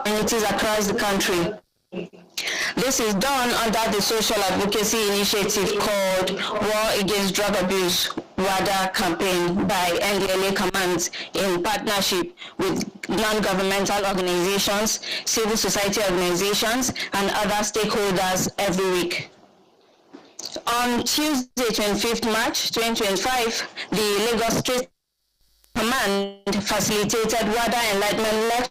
communities across the country. This is done under the social advocacy initiative called War Against Drug Abuse WADA campaign by NDLA Command in partnership with non-governmental organizations, civil society organizations, and other stakeholders every week. On Tuesday, 25th March 2025, the Lagos State Command facilitated WADA enlightenment lecture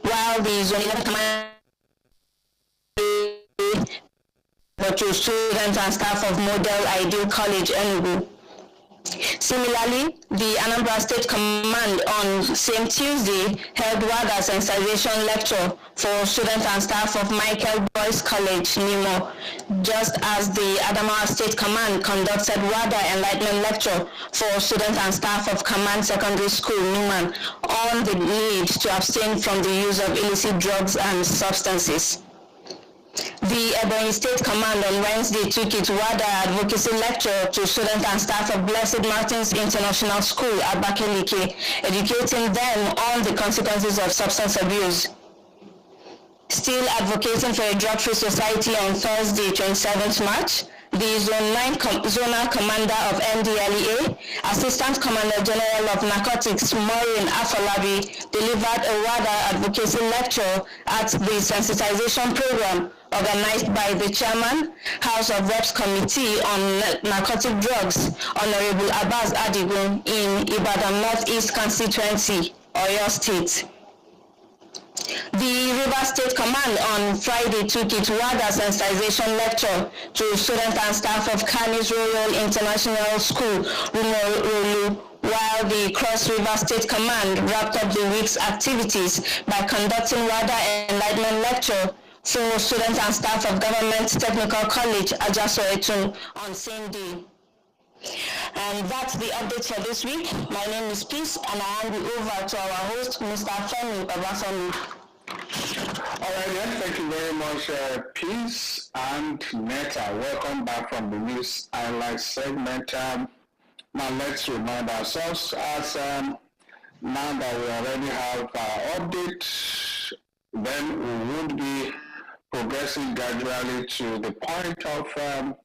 while the Zone Command to students and staff of Model Ideal College Enugu. Similarly, the Anambra State Command on same Tuesday held WADA sensitization lecture for students and staff of Michael Boys College, Nimo, just as the Adamawa State Command conducted WADA enlightenment lecture for students and staff of Command Secondary School, Newman, on the need to abstain from the use of illicit drugs and substances. The Ebonyi State Command on Wednesday took its WADA advocacy lecture to students and staff of Blessed Martins International School, Abakaliki, educating them on the consequences of substance abuse. Still advocating for a drug-free society on Thursday, 27th March, the Zone 9 Zonal Commander of NDLEA, Assistant Commander General of Narcotics, Maureen Afolabi, delivered a WADA advocacy lecture at the sensitization program organized by the Chairman, House of Reps Committee on Narcotic Drugs, Honorable Abbas Adigun, in Ibadan Northeast Constituency, Oyo State. The River State Command on Friday took its WADA sensitization lecture to students and staff of Kanis Royal International School, Rumorolu, while the Cross River State Command wrapped up the week's activities by conducting WADA enlightenment lecture for students and staff of Government Technical College, Ajaso Etun, on same day. And that's the update for this week. My name is Peace, and I hand you over to our host, Mr. Femi Babafemi. All right, yes, thank you very much, Peace and Netta. Welcome back from the news highlight segment. Now let's remind ourselves, as now that we already have our update, then we would be progressing gradually to the point of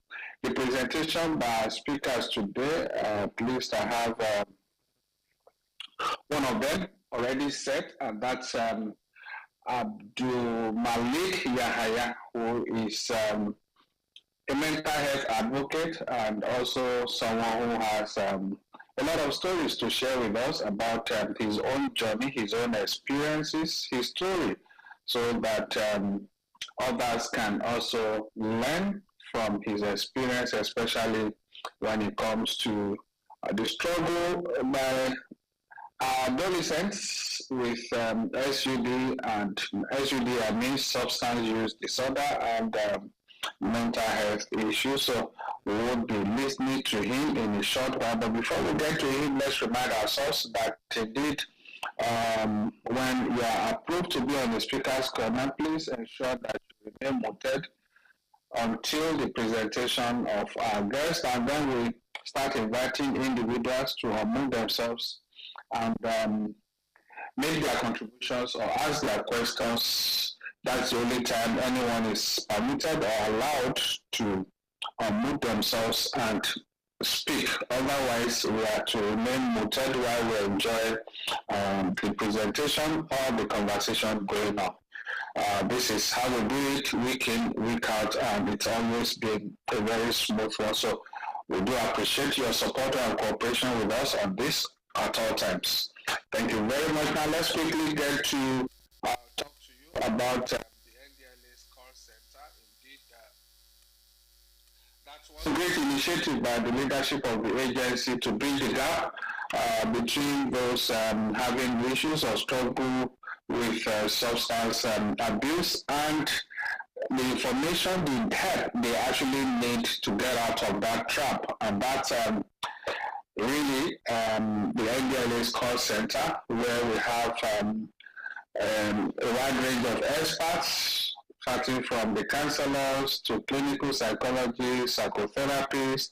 the presentation by speakers today. At least I have one of them already set, and that's Abdul Malik Yahaya, who is a mental health advocate and also someone who has a lot of stories to share with us about his own journey, his own experiences, his story, so that others can also learn from his experience, especially when it comes to the struggle by adolescents with SUD, and SUD means substance use disorder and mental health issues. So we will be listening to him in a short while. But before we get to him, let's remind ourselves that indeed, when you are approved to be on the speaker's corner, please ensure that you remain muted until the presentation of our guest, and then we start inviting individuals to unmute themselves and make their contributions or ask their questions. That's the only time anyone is permitted or allowed to unmute themselves and speak. Otherwise, we are to remain muted while we enjoy the presentation or the conversation going on. This is how we do it week in, week out, and it's always been a very smooth one. So we do appreciate your support and cooperation with us on this at all times. Thank you very much. Now let's quickly get to talk to you about the NDLA's call center. Indeed, that's one great initiative by the leadership of the agency to bridge the gap between those having issues or struggle with substance abuse and the information, the help they actually need to get out of that trap. And that's really the NDLA's call center, where we have a wide range of experts, starting from the counselors to clinical psychologists, psychotherapists,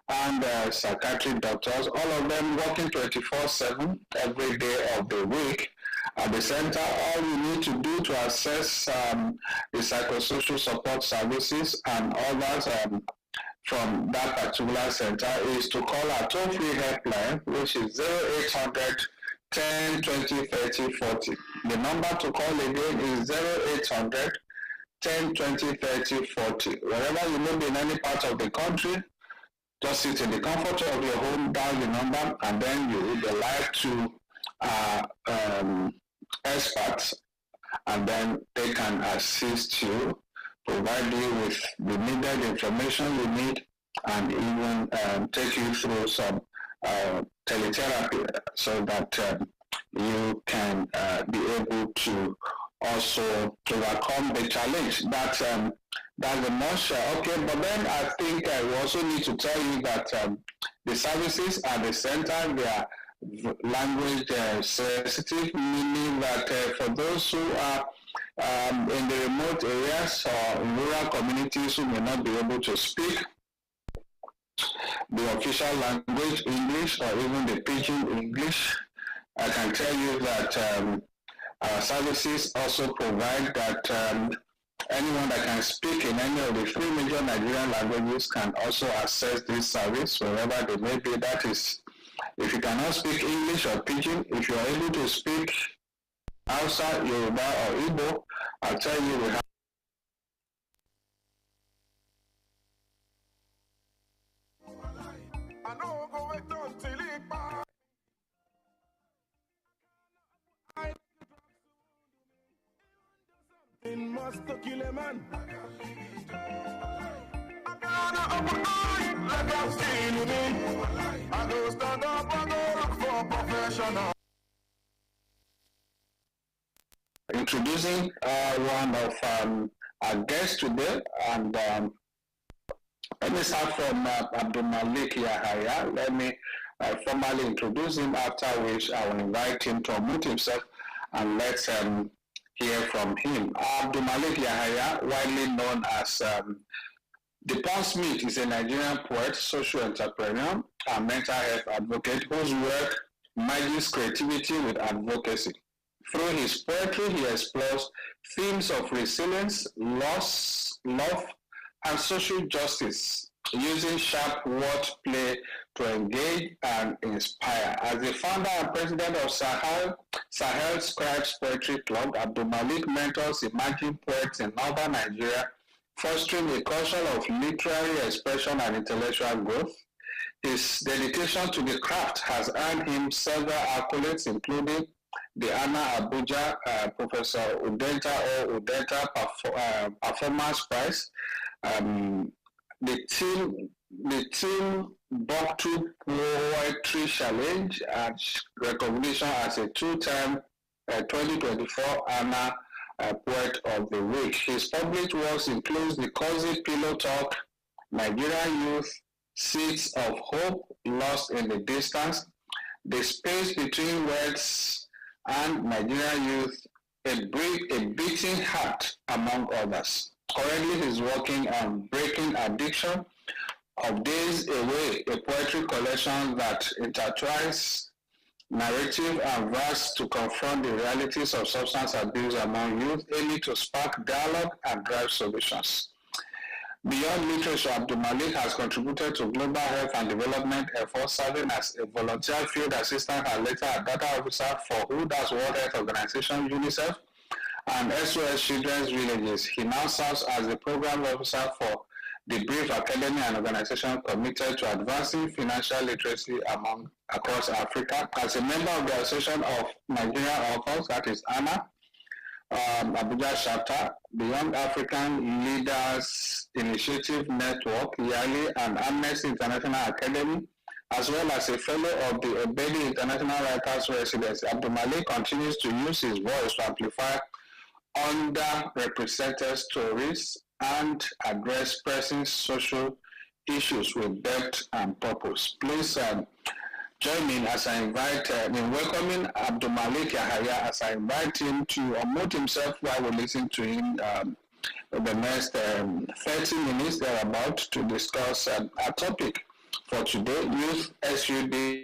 and psychiatric doctors, all of them working 24/7 every day of the week. At the center, all you need to do to access the psychosocial support services and others from that particular center is to call our toll-free helpline, which is 0800 10 20 30 40. The number to call again is 0800 10 20 30 40. Wherever you may be in any part of the country, just sit in the comfort of your home, dial the number, and then you will be live to experts, and then they can assist you, provide you with the needed information you need, and even take you through some teletherapy so that you can be able to also overcome the challenge. That's the most okay. But then I think I also need to tell you that the services at the center, they are language sensitive, meaning that for those who are in the remote areas or in rural communities who may not be able to speak the official language, English, or even the pidgin English, I can tell you that our services also provide that anyone that can speak in any of the three major Nigerian languages can also access this service wherever they may be. That is, if you cannot speak English or pidgin, if you are able to speak Hausa, Yoruba, or Igbo, I'll tell you we have must kill a man. I don't steal me. I go stand up, I go look for professional. Introducing one of our guests today, and let me start from Abdul Malik Yahaya. Let me formally introduce him, after which I will invite him to unmute himself and let's hear from him. Abdul Malik Yahaya, widely known as the Paul Smith, is a Nigerian poet, social entrepreneur, and mental health advocate whose work merges creativity with advocacy. Through his poetry, he explores themes of resilience, loss, love, and social justice, using sharp wordplay to engage and inspire. As the founder and president of Sahel Scribes Poetry Club, Abdul Malik mentors emerging poets in northern Nigeria, fostering a culture of literary expression and intellectual growth. His dedication to the craft has earned him several accolades, including the Anna Abuja Professor Udenta Performance Prize, the team Boktu Poetry Challenge, and recognition as a two-time 2024 Anna Poet of the Week. His published works include The Cozy Pillow Talk, Nigerian Youth, Seeds of Hope, Lost in the Distance, The Space Between Words, and Nigerian Youth, a Beating Heart, among others. Currently, he's working on Breaking Addiction, Of Days Away, a poetry collection that intertwines narrative and verse to confront the realities of substance abuse among youth, aiming to spark dialogue and drive solutions. Beyond literature, Abdul Malik has contributed to global health and development efforts, serving as a volunteer field assistant and later a data officer for WHO's World Health Organization, UNICEF, and SOS Children's Villages. He now serves as the program officer for the Brief Academy, an organization committed to advancing financial literacy across Africa. As a member of the Association of Nigerian Authors, that is ANA, Abuja chapter, the Young African Leaders Initiative Network, YALI, and Amnesty International Academy, as well as a fellow of the Obedi International Writers Residency. Abdul Malik continues to use his voice to amplify underrepresented stories and address pressing social issues with depth and purpose. Please join me as I invite, in welcoming Abdul Malik Yahaya, as I invite him to unmute himself while we listen to him for the next 30 minutes thereabout to discuss a topic For today, use SUD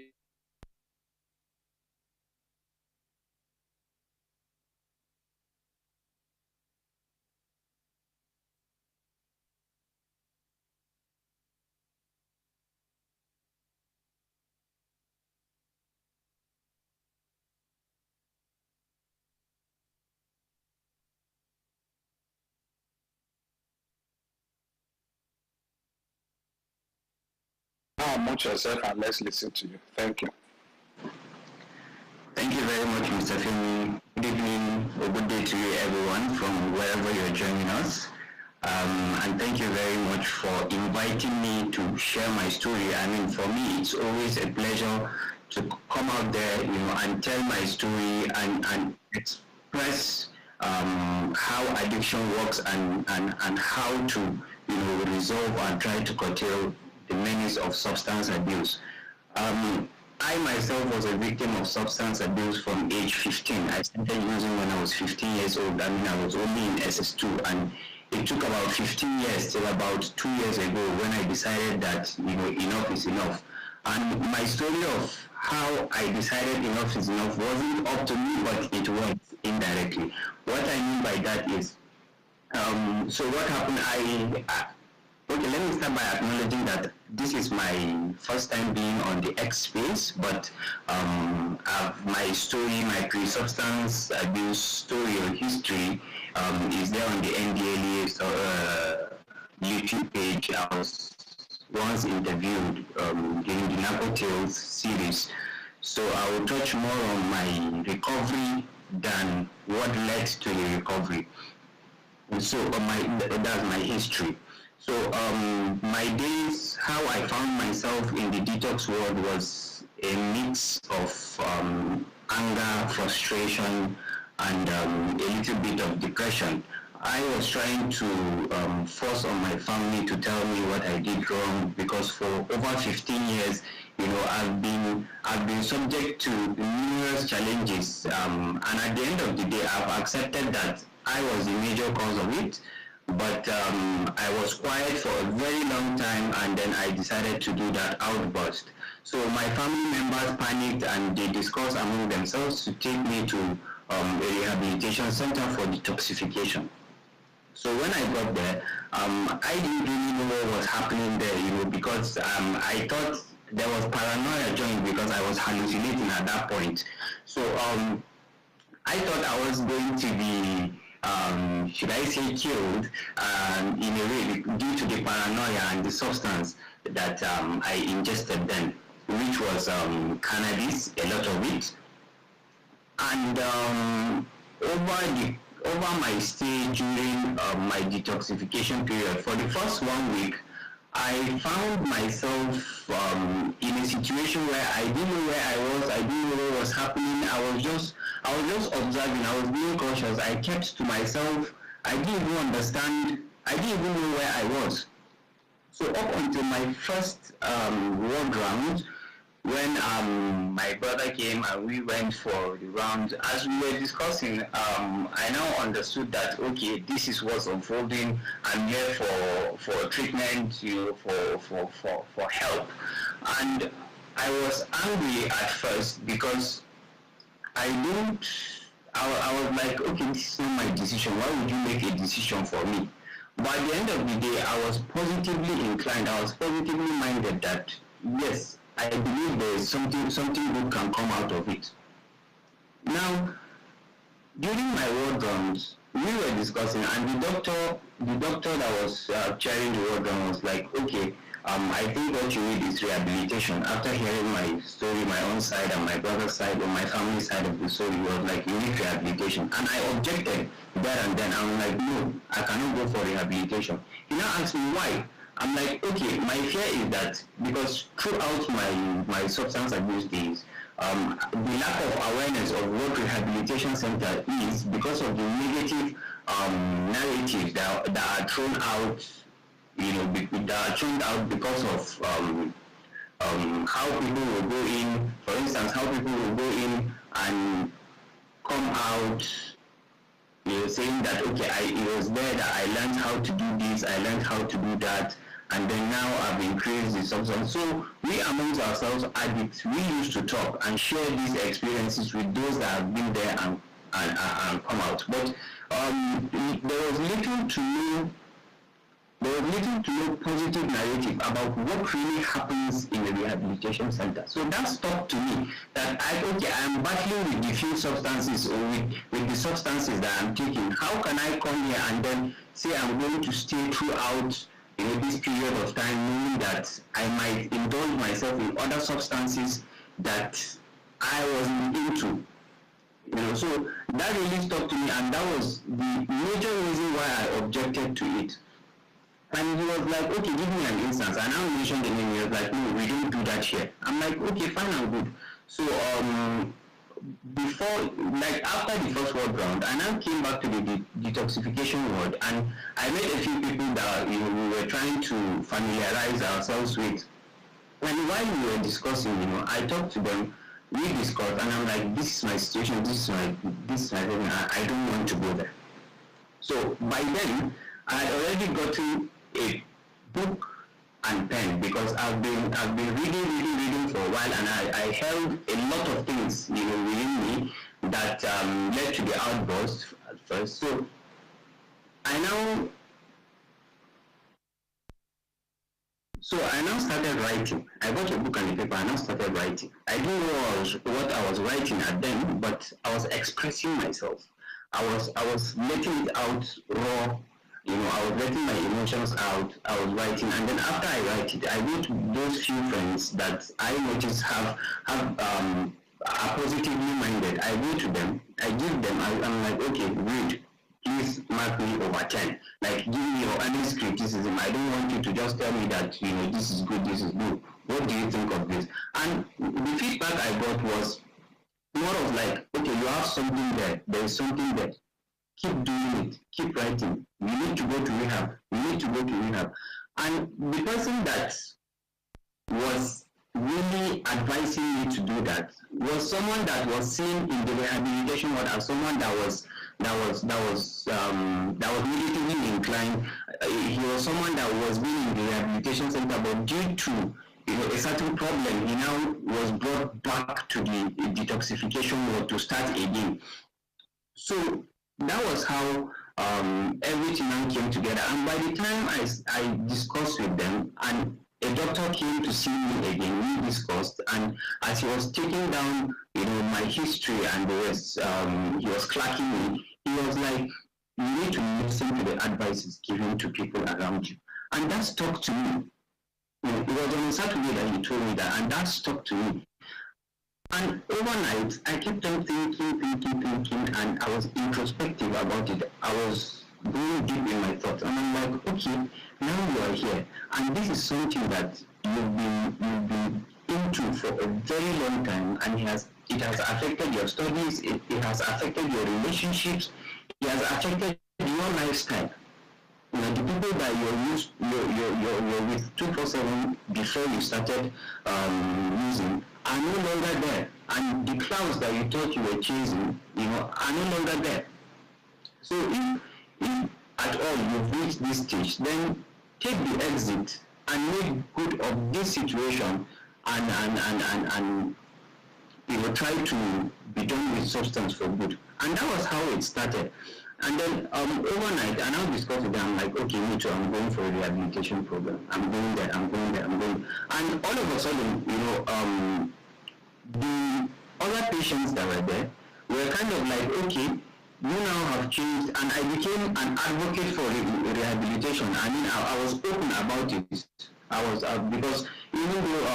now mute yourself and let's listen to you. Thank you. Thank you very much, Mr. Femi. Good evening or good day to you, everyone, from wherever you're joining us. And thank you very much for inviting me to share my story. I mean, for me, it's always a pleasure to come out there, and tell my story and express how addiction works and how to, resolve and try to curtail the menace of substance abuse. Um, I myself was a victim of substance abuse from age 15. I started using when I was 15 years old. I mean, I was only in SS2, and it took about 15 years till about 2 years ago when I decided that, enough is enough. And my story of how I decided enough is enough wasn't up to me, but it was indirectly. What I mean by that is, so what happened, okay, let me start by acknowledging that this is my first time being on the Xspace, but my story, my pre-substance abuse story or history is there on the NDLA YouTube page. I was once interviewed during the Narco Tales series, so I will touch more on my recovery than what led to the recovery. So that's my history. So my days, how I found myself in the detox world was a mix of anger, frustration, and a little bit of depression. I was trying to force on my family to tell me what I did wrong, because for over 15 years, I've been subject to numerous challenges, and at the end of the day, I've accepted that I was the major cause of it. But I was quiet for a very long time, and then I decided to do that outburst. So my family members panicked, and they discussed among themselves to take me to a rehabilitation center for detoxification. So when I got there, I didn't really know what was happening there, because I thought there was paranoia joined because I was hallucinating at that point. So I thought I was going to be, should I say, killed in a way due to the paranoia and the substance that I ingested then, which was cannabis, a lot of it. And over my stay during my detoxification period, for the first 1 week, I found myself in a situation where I didn't know where I was, I didn't know what was happening. I was just observing, I was being cautious. I kept to myself. I didn't even understand, I didn't even know where I was. So up until my first ward round, when my brother came and we went for the round, as we were discussing, I now understood that, okay, this is what's unfolding. I'm here for treatment, for help. And I was angry at first because I was like, okay, this is not my decision. Why would you make a decision for me? But at the end of the day, I was positively inclined. I was positively minded that, yes, I believe there is something good can come out of it. Now, during my ward rounds, we were discussing, and the doctor that was chairing the ward round was like, okay, I think what you need is rehabilitation. After hearing my story, my own side and my brother's side or my family side of the story, he was like, you need rehabilitation. And I objected there and then. I'm like, no, I cannot go for rehabilitation. He now asked me why. I'm like, okay, my fear is that because throughout my substance abuse days, the lack of awareness of what rehabilitation center is, because of the negative narratives that are thrown out, that are thrown out because of how people will go in. For instance, how people will go in and come out, saying that, okay, it was there that I learned how to do this, I learned how to do that, and then now I've increased the substance. So we amongst ourselves addicts, we used to talk and share these experiences with those that have been there and come out. But there was little to no positive narrative about what really happens in a rehabilitation center. So that stuck to me that I'm battling with the few substances or with the substances that I'm taking. How can I come here and then say I'm going to stay throughout this period of time, knowing that I might indulge myself in other substances that I wasn't into? So that really stuck to me, and that was the major reason why I objected to it. And he was like, okay, give me an instance. And I mentioned the name. He was like, no, we don't do that here. I'm like, okay, fine and good. So after the first ward round, I now came back to the detoxification ward, and I met a few people that we were trying to familiarize ourselves with. And while we were discussing, I talked to them. We discussed, and I'm like, this is my situation. This is my thing. I don't want to go there. So by then, I had already gotten a book and pen, because I've been reading for a while, and I held a lot of things within me that led to the outburst at first. So I now started writing. I got a book and a paper. I now started writing. I didn't know what I was writing at then, but I was expressing myself. I was letting it out raw. I was letting my emotions out. I was writing, and then after I write it, I go to those few friends that I notice are positively minded. I go to them. I give them. I'm like, okay, read. Please mark me over 10. Like, give me your honest criticism. I don't want you to just tell me that this is good, this is good. What do you think of this? And the feedback I got was more of like, okay, you have something there. There is something there. Keep doing it. Keep writing. You need to go to rehab. You need to go to rehab. And the person that was really advising me to do that was someone that was seen in the rehabilitation ward as someone that was negatively inclined. He was someone that was being in the rehabilitation center, but due to a certain problem, he now was brought back to the detoxification ward to start again. So that was how everything now came together. And by the time I discussed with them, and a doctor came to see me again, we discussed, and as he was taking down, my history and the rest, he was clacking me. He was like, you need to listen to the advices given to people around you. And that stuck to me. It was on a Saturday that he told me that, and that stuck to me. And overnight, I kept on thinking, and I was introspective about it. I was going deep in my thoughts, and I'm like, okay, now you are here, and this is something that you've been into for a very long time, and it has affected your studies, it has affected your relationships, it has affected your lifestyle. The people that you're with 247 before you started using are no longer there, and the clouds that you thought you were chasing, are no longer there. So if at all you've reached this stage, then take the exit and make good of this situation, and try to be done with substance for good. And that was how it started. And then overnight, I now discussed with them, I'm like, okay, me too, I'm going for a rehabilitation program. I'm going there. And all of a sudden, the other patients that were there were kind of like, okay, you now have changed, and I became an advocate for rehabilitation. I mean, I was open about it. I was because even though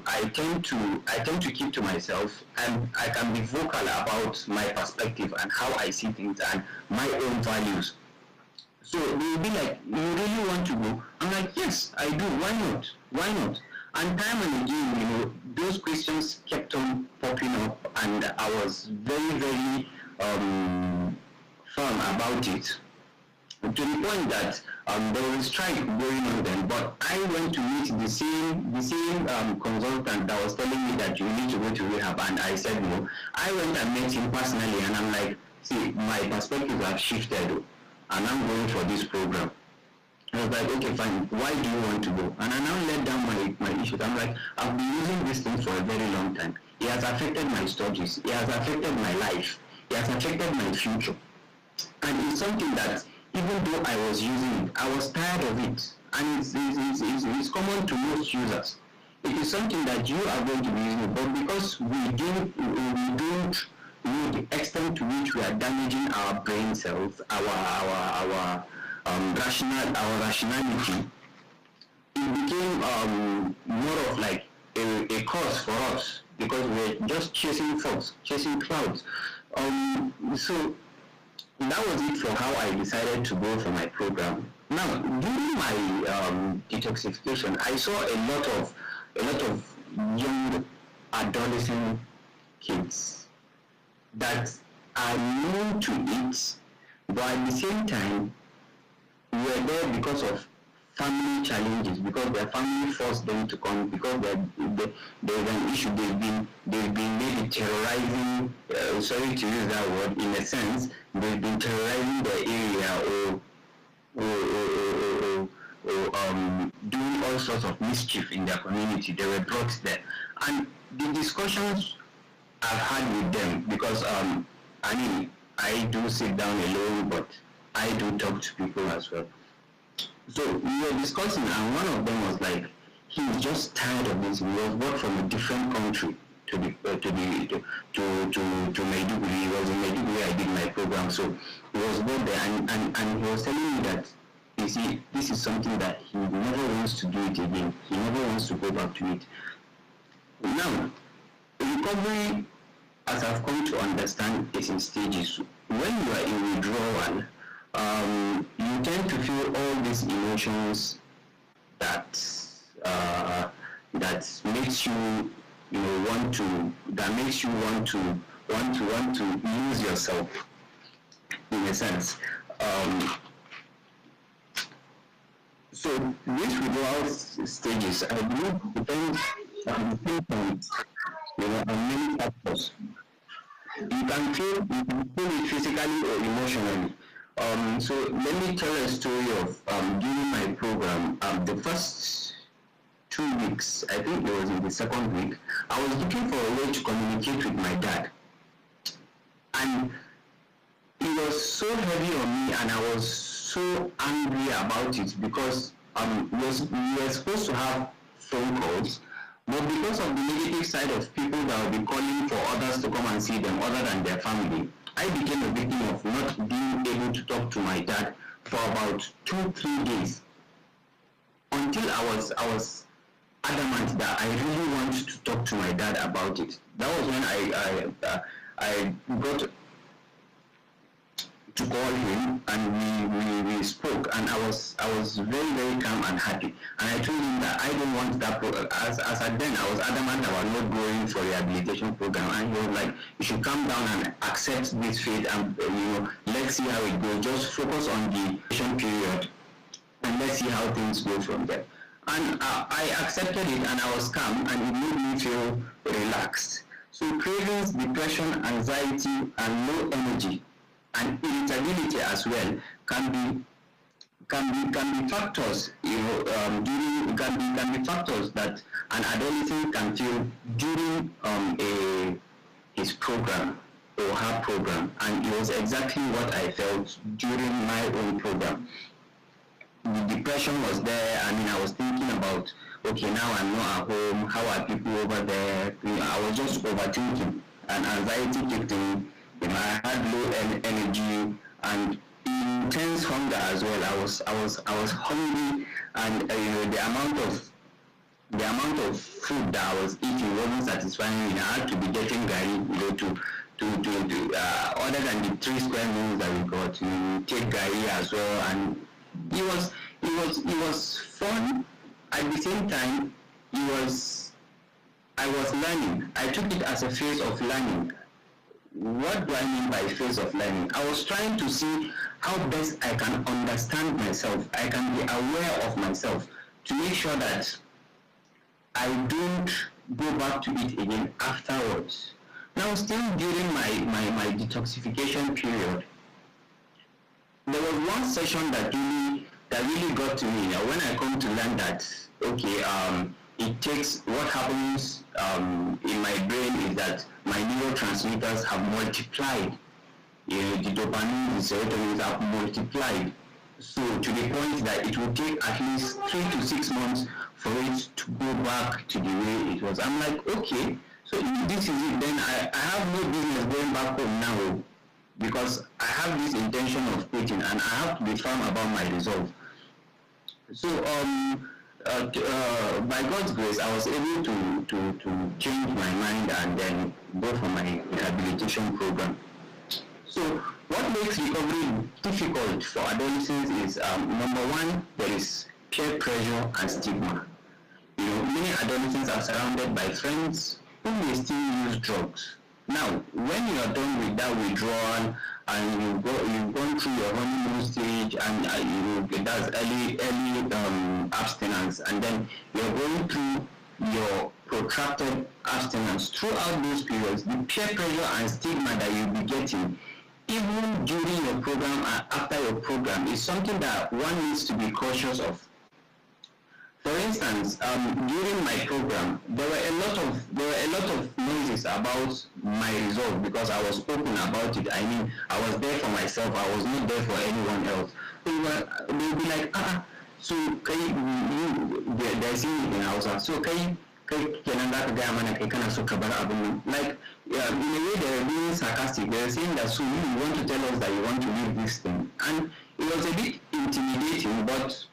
I tend to keep to myself, and I can be vocal about my perspective and how I see things and my own values. So they will be like, you really want to go? I'm like, yes, I do. Why not? And time and again, those questions kept on popping up, and I was very, very firm about it. To the point that there was a strike going on then, but I went to meet the same consultant that was telling me that you need to go to rehab, and I said no. I went and met him personally, and I'm like, see, my perspectives have shifted, and I'm going for this program. I was like, okay, fine. Why do you want to go? And I now let down my issues. I'm like, I've been using this thing for a very long time. It has affected my studies. It has affected my life. It has affected my future. And it's something that, even though I was using it, I was tired of it. And it's common to most users. It is something that you are going to be using, but because we don't know the extent to which we are damaging our brain cells, our rationality, it became more of like a cause for us, because we're just chasing thoughts, chasing clouds. So that was it for how I decided to go for my program. Now, during my detoxification, I saw a lot of young adolescent kids that are new to it, but at the same time were there because of family challenges, because their family forced them to come, because there's an issue. They've been maybe terrorizing. Sorry to use that word. In a sense, they've been terrorizing the area, or doing all sorts of mischief in their community. They were brought there, and the discussions I've had with them, because I do sit down alone, but I do talk to people as well. So we were discussing, and one of them was like, he's just tired of this. He was brought from a different country to Maiduguri. He was in Maiduguri. I did my program, so he was brought there, and he was telling me that, you see, this is something that he never wants to do it again. He never wants to go back to it. Now, recovery, as I've come to understand, is in stages. When you are in withdrawal, you tend to feel all these emotions that makes you, want to lose yourself, in a sense. So these withdrawal stages, I believe, depends on the pinpoint, on many factors. You can feel it physically or emotionally. So let me tell a story of during my program. The first 2 weeks, I think it was in the second week, I was looking for a way to communicate with my dad, and it was so heavy on me, and I was so angry about it, because we were supposed to have phone calls, but because of the negative side of people that will be calling for others to come and see them other than their family, I became a victim of not being able to talk to my dad for about 2-3 days, until I was adamant that I really wanted to talk to my dad about it. That was when I got to call him, and we spoke, and I was very, very calm and happy, and I told him that I don't want that as at then I was adamant about not going for rehabilitation program, and he was like, you should calm down and accept this fate, and let's see how it goes, just focus on the patient period, and let's see how things go from there. And I accepted it, and I was calm, and it made me feel relaxed. So cravings, depression, anxiety, and low energy, and irritability as well can be factors, can be factors that an adolescent can feel during his program or her program, and it was exactly what I felt during my own program. The depression was there. I was thinking about, okay, now I'm not at home, how are people over there? I was just overthinking, and anxiety kicked in. I had low energy and intense hunger as well. I was hungry, and the amount of food that I was eating wasn't satisfying me. I had to be getting gari, to other than the 3 square meals that we got, to take gari as well, and it was fun. At the same time, I was learning. I took it as a phase of learning. What do I mean by phase of learning? I was trying to see how best I can understand myself. I can be aware of myself, to make sure that I don't go back to it again afterwards. Now, still during my detoxification period, there was one session that really that really got to me when I come to learn that, okay, it takes, what happens in my brain is that my neurotransmitters have multiplied. The dopamine, the serotonin have multiplied. So to the point that it will take at least 3 to 6 months for it to go back to the way it was. I'm like, okay, so if this is it, then I have no business going back home now, because I have this intention of quitting and I have to be firm about my resolve. So by God's grace, I was able to change my mind and then go for my rehabilitation program. So what makes recovery difficult for adolescents is, number one, there is peer pressure and stigma. Many adolescents are surrounded by friends who may still use drugs. Now, when you are done with that withdrawal and you've gone through your honeymoon stage and that's early abstinence, and then you're going through your protracted abstinence, throughout those periods, the peer pressure and stigma that you'll be getting, even during your program and after your program, is something that one needs to be cautious of. For instance, during my program, there were a lot of noises about my result because I was open about it. I mean, I was there for myself. I was not there for anyone else. They'll be like, so they're seeing it in Hausa. So kenan za ka gaya mana kai kana so ka bar abin, like in a way they're being sarcastic. They're saying that, so you want to tell us that you want to leave this thing, and it was a bit intimidating, but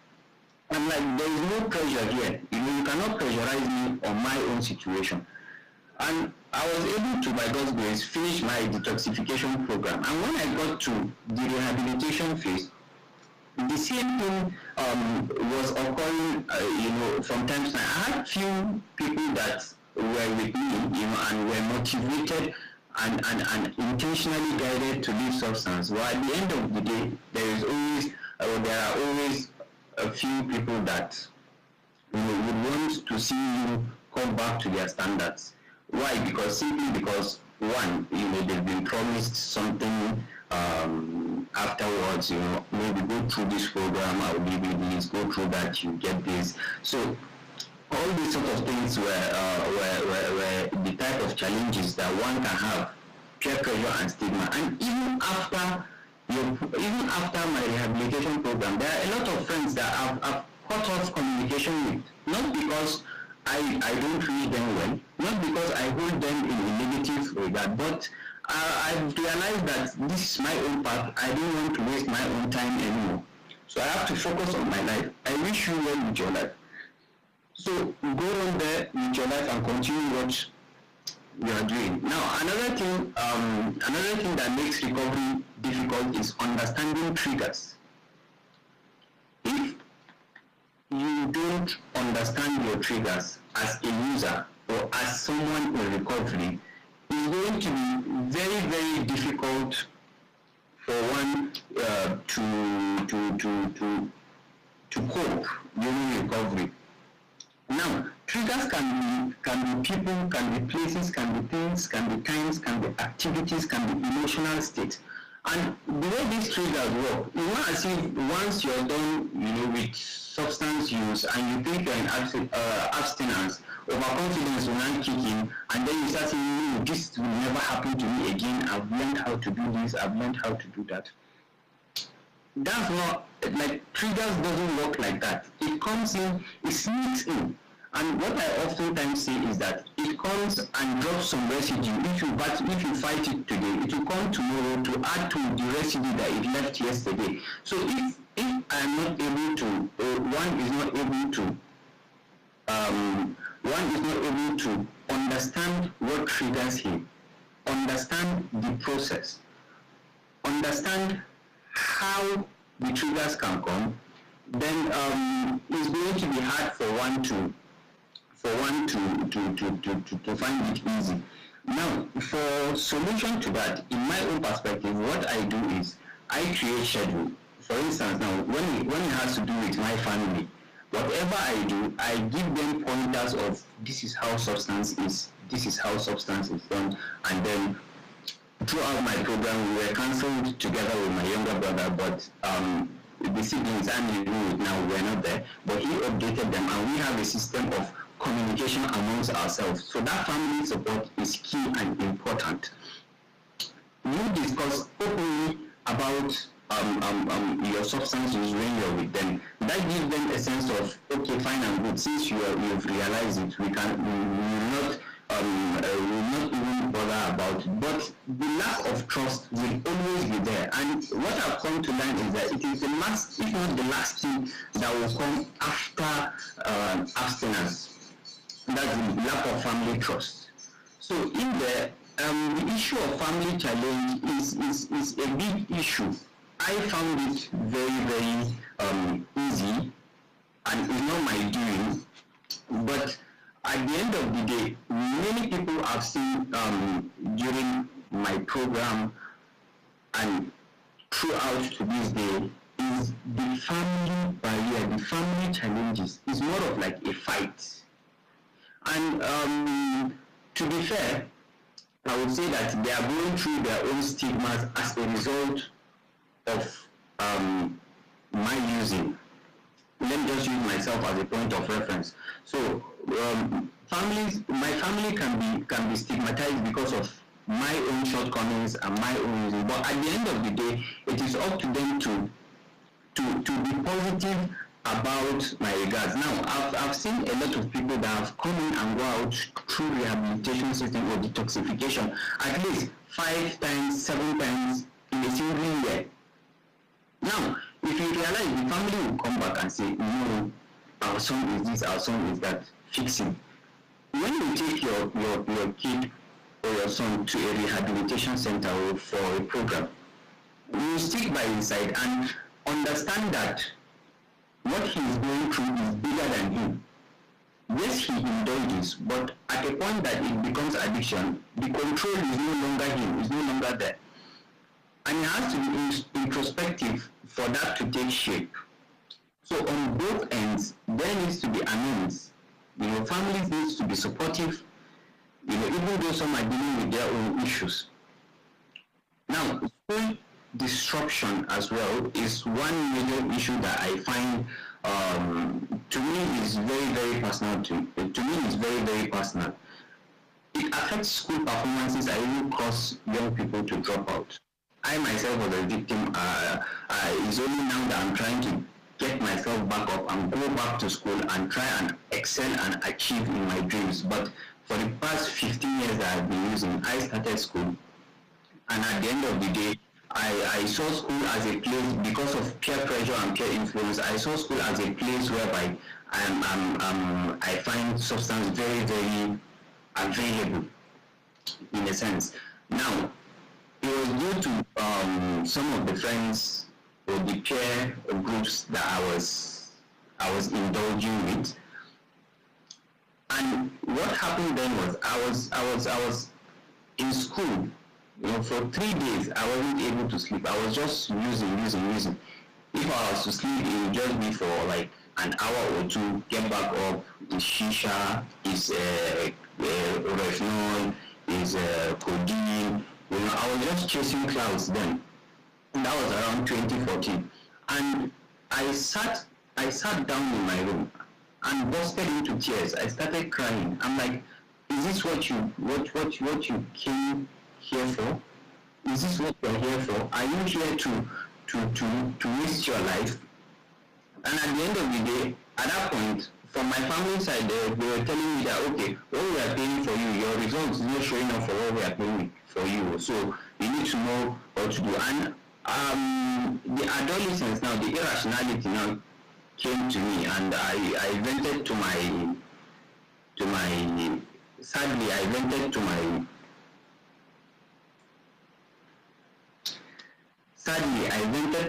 I'm like, there is no pressure here. You cannot pressurize me on my own situation. And I was able to, by God's grace, finish my detoxification program. And when I got to the rehabilitation phase, the same thing was occurring, from time to time. I had few people that were with me, and were motivated and intentionally guided to leave substance. Well, at the end of the day, there are always a few people that would want to see you come back to their standards. Why? Simply because one, they've been promised something afterwards, maybe go through this program, I'll give you this, go through that, you get this. So all these sort of things were the type of challenges that one can have, peer pressure and stigma. And even after my rehabilitation program, there are a lot of friends that I've cut off communication with, not because I don't treat them well, not because I hold them in a negative regard, but I've realized that this is my own path. I don't want to waste my own time anymore. So I have to focus on my life. I wish you well with your life. So go on there with your life and continue what you are doing. Now, another thing that makes recovery difficult is understanding triggers. If you don't understand your triggers as a user or as someone in recovery, it's going to be very, very difficult for one to cope during recovery. Now, triggers can be people, can be places, can be things, can be times, can be activities, can be emotional states. And the way these triggers work, it's not as if once you're done, with substance use and you think you're in abstinence, overconfidence will not kick in, and then you start saying, no, this will never happen to me again. I've learned how to do this, I've learned how to do that. That's not, triggers doesn't work like that. It comes in, it sneaks in. And what I oftentimes say is that it comes and drops some residue. If you fight it today, it will come tomorrow to add to the residue that it left yesterday. So if I'm not able to, one is not able to understand what triggers him, understand the process, understand how the triggers can come, then it's going to be hard for one to find it easy. Now, for solution to that, in my own perspective, what I do is I create schedule. For instance, now when it has to do with my family, whatever I do, I give them pointers of this is how substance is, this is how substance is done, and then throughout my program we were cancelled together with my younger brother, but the siblings I'm living with now were not there, but he updated them, and we have a system of communication amongst ourselves. So that family support is key and important. You discuss openly about your substance use when you're with them. That gives them a sense of, okay, fine and good. Since you've realized it, we will not even bother about it. But the lack of trust will always be there. And what I've come to learn is that it is the last, if not the last thing that will come after abstinence. That's the lack of family trust. So in there, the issue of family challenge is a big issue. I found it very, very easy, and it's not my doing. But at the end of the day, many people I've seen during my program and throughout to this day is the family barrier, the family challenges. Is more of like a fight. And to be fair, I would say that they are going through their own stigmas as a result of my using. Let me just use myself as a point of reference. So my family can be stigmatized because of my own shortcomings and my own using. But at the end of the day, it is up to them to be positive about my regards. Now, I've seen a lot of people that have come in and go out through rehabilitation system or detoxification at least 5 times, 7 times in a single year. Now, if you realize, the family will come back and say, no, our son is this, our son is that, fix him. When you take your kid or your son to a rehabilitation center or for a program, you stick by his side and understand that what he is going through is bigger than him. Yes, he indulges, but at a point that it becomes addiction, the control is no longer him, is no longer there. And it has to be introspective for that to take shape. So on both ends, there needs to be amends. Families needs to be supportive, even though some are dealing with their own issues. Now, school disruption as well is one major issue that I find to me is very, very personal. To me is very, very personal. It affects school performances and even cause young people to drop out. I myself was a victim. It's only now that I'm trying to get myself back up and go back to school and try and excel and achieve in my dreams. But for the past 15 years that I've been using, I started school, and at the end of the day, I saw school as a place, because of peer pressure and peer influence, I saw school as a place whereby I find substance very, very available, in a sense. Now, it was due to some of the friends or the peer groups that I was indulging with. And what happened then was I was in school. For 3 days, I wasn't able to sleep. I was just using. If I was to sleep, it would just be for like an hour or two, get back up. Is shisha, is retinol, is codeine. I was just chasing clouds then. And that was around 2014. And I sat down in my room and bursted into tears. I started crying. I'm like, is this what you came here for? Is this what you're here for? Are you here to waste your life? And at the end of the day, at that point, from my family side, they were telling me that, okay, what we are paying for you, your results is not showing up for what we are paying for you. So you need to know what to do. And the adolescence now, the irrationality now came to me, and I vented to my sadly, I vented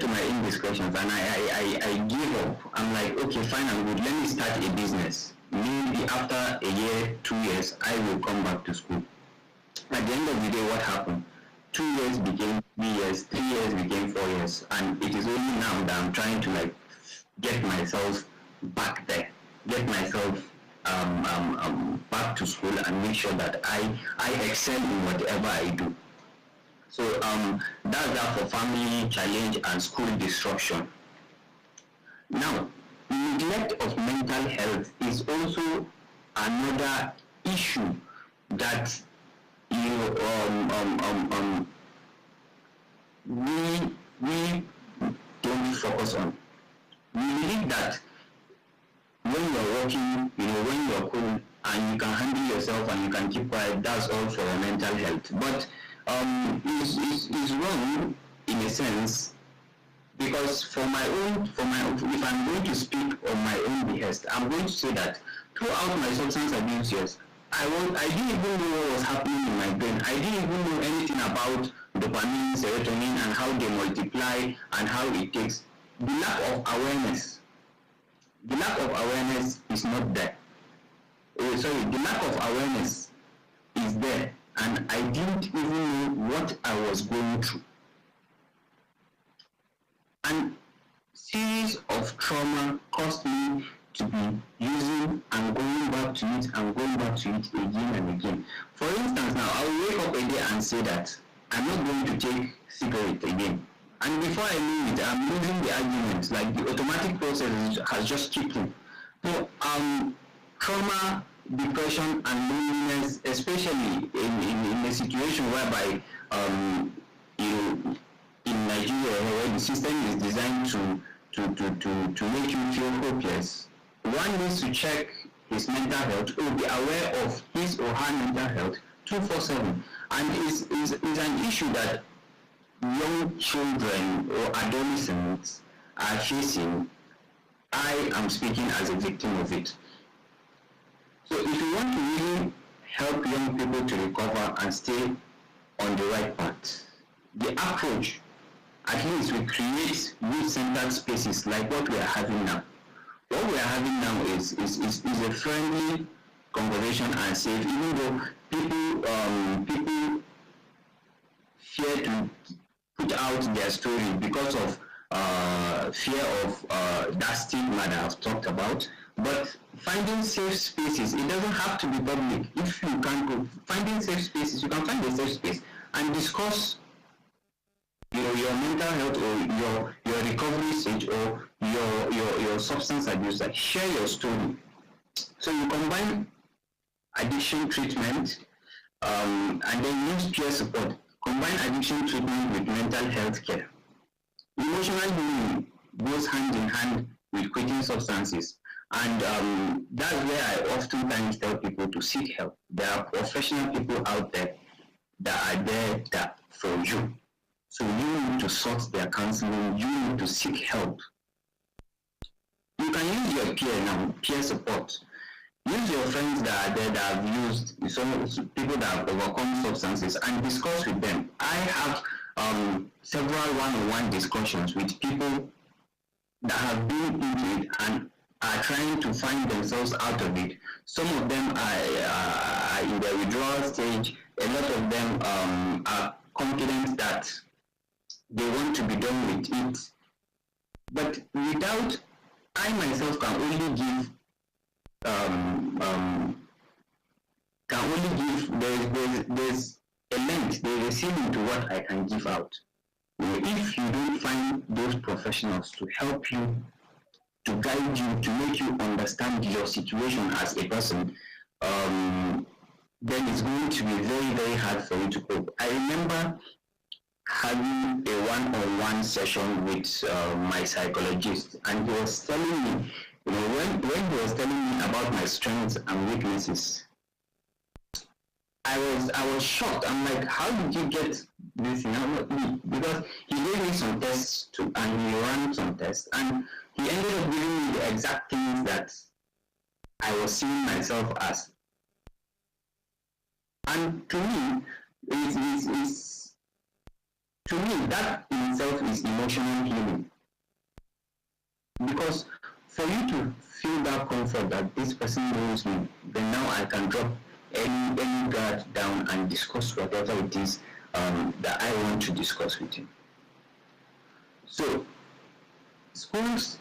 to my indiscretions, and I gave up. I'm like, okay, fine and good, let me start a business. Maybe after a year, 2 years, I will come back to school. At the end of the day, what happened? 2 years became 3 years, 3 years became 4 years, and it is only now that I'm trying to like get myself back there, get myself back to school and make sure that I excel in whatever I do. So that's that for family challenge and school disruption. Now, neglect of mental health is also another issue that we don't focus on. We believe that when you're working, when you're cool and you can handle yourself and you can keep quiet, that's all for your mental health. But is wrong in a sense, because if I'm going to speak on my own behest, I'm going to say that throughout my substance abuse years, I didn't even know what was happening in my brain. I didn't even know anything about dopamine, serotonin, and how they multiply and how it takes. The lack of awareness is not there. The lack of awareness is there, and I didn't even know what I was going through. And series of trauma caused me to be using and going back to it again and again. For instance, now I will wake up a day and say that I'm not going to take cigarette again. And before I know it, I'm losing the argument, like the automatic process has just kicked in. So trauma, depression, and loneliness, especially in a situation whereby in Nigeria, where the system is designed to make you feel hopeless, one needs to check his mental health or be aware of his or her mental health 24/7. And is an issue that young children or adolescents are facing. I am speaking as a victim of it. So if you want to really help young people to recover and stay on the right path, the approach, at least we create youth-centered spaces like what we are having now. What we are having now is a friendly conversation and safe, even though people fear to put out their story because of fear of that stigma that I've talked about. But finding safe spaces, it doesn't have to be public. If you can go finding safe spaces, you can find a safe space and discuss your mental health or your recovery stage or your substance abuse. Like share your story. So you combine addiction treatment and then use peer support. Combine addiction treatment with mental health care. Emotional healing goes hand in hand with quitting substances. And that's where I oftentimes tell people to seek help. There are professional people out there that are there for you. So you need to sort their counseling, you need to seek help. You can use your peer support. Use your friends that are there that have used, some people that have overcome substances, and discuss with them. I have several one-on-one discussions with people that have been into it and are trying to find themselves out of it. Some of them are in the withdrawal stage. A lot of them are confident that they want to be done with it. But without, I myself can only give, there's a length, there's a ceiling to what I can give out. If you don't find those professionals to help you, to guide you, to make you understand your situation as a person, then it's going to be very, very hard for you to cope. I remember having a one-on-one session with my psychologist, and he was telling me, when he was telling me about my strengths and weaknesses, I was shocked. I'm like, how did you get this? Because he gave me some tests and he ran some tests, and he ended up giving me the exact things that I was seeing myself as. And to me, that in itself is emotional healing. Because for you to feel that comfort that this person knows me, then now I can drop any guard down and discuss whatever it is that I want to discuss with him. So, schools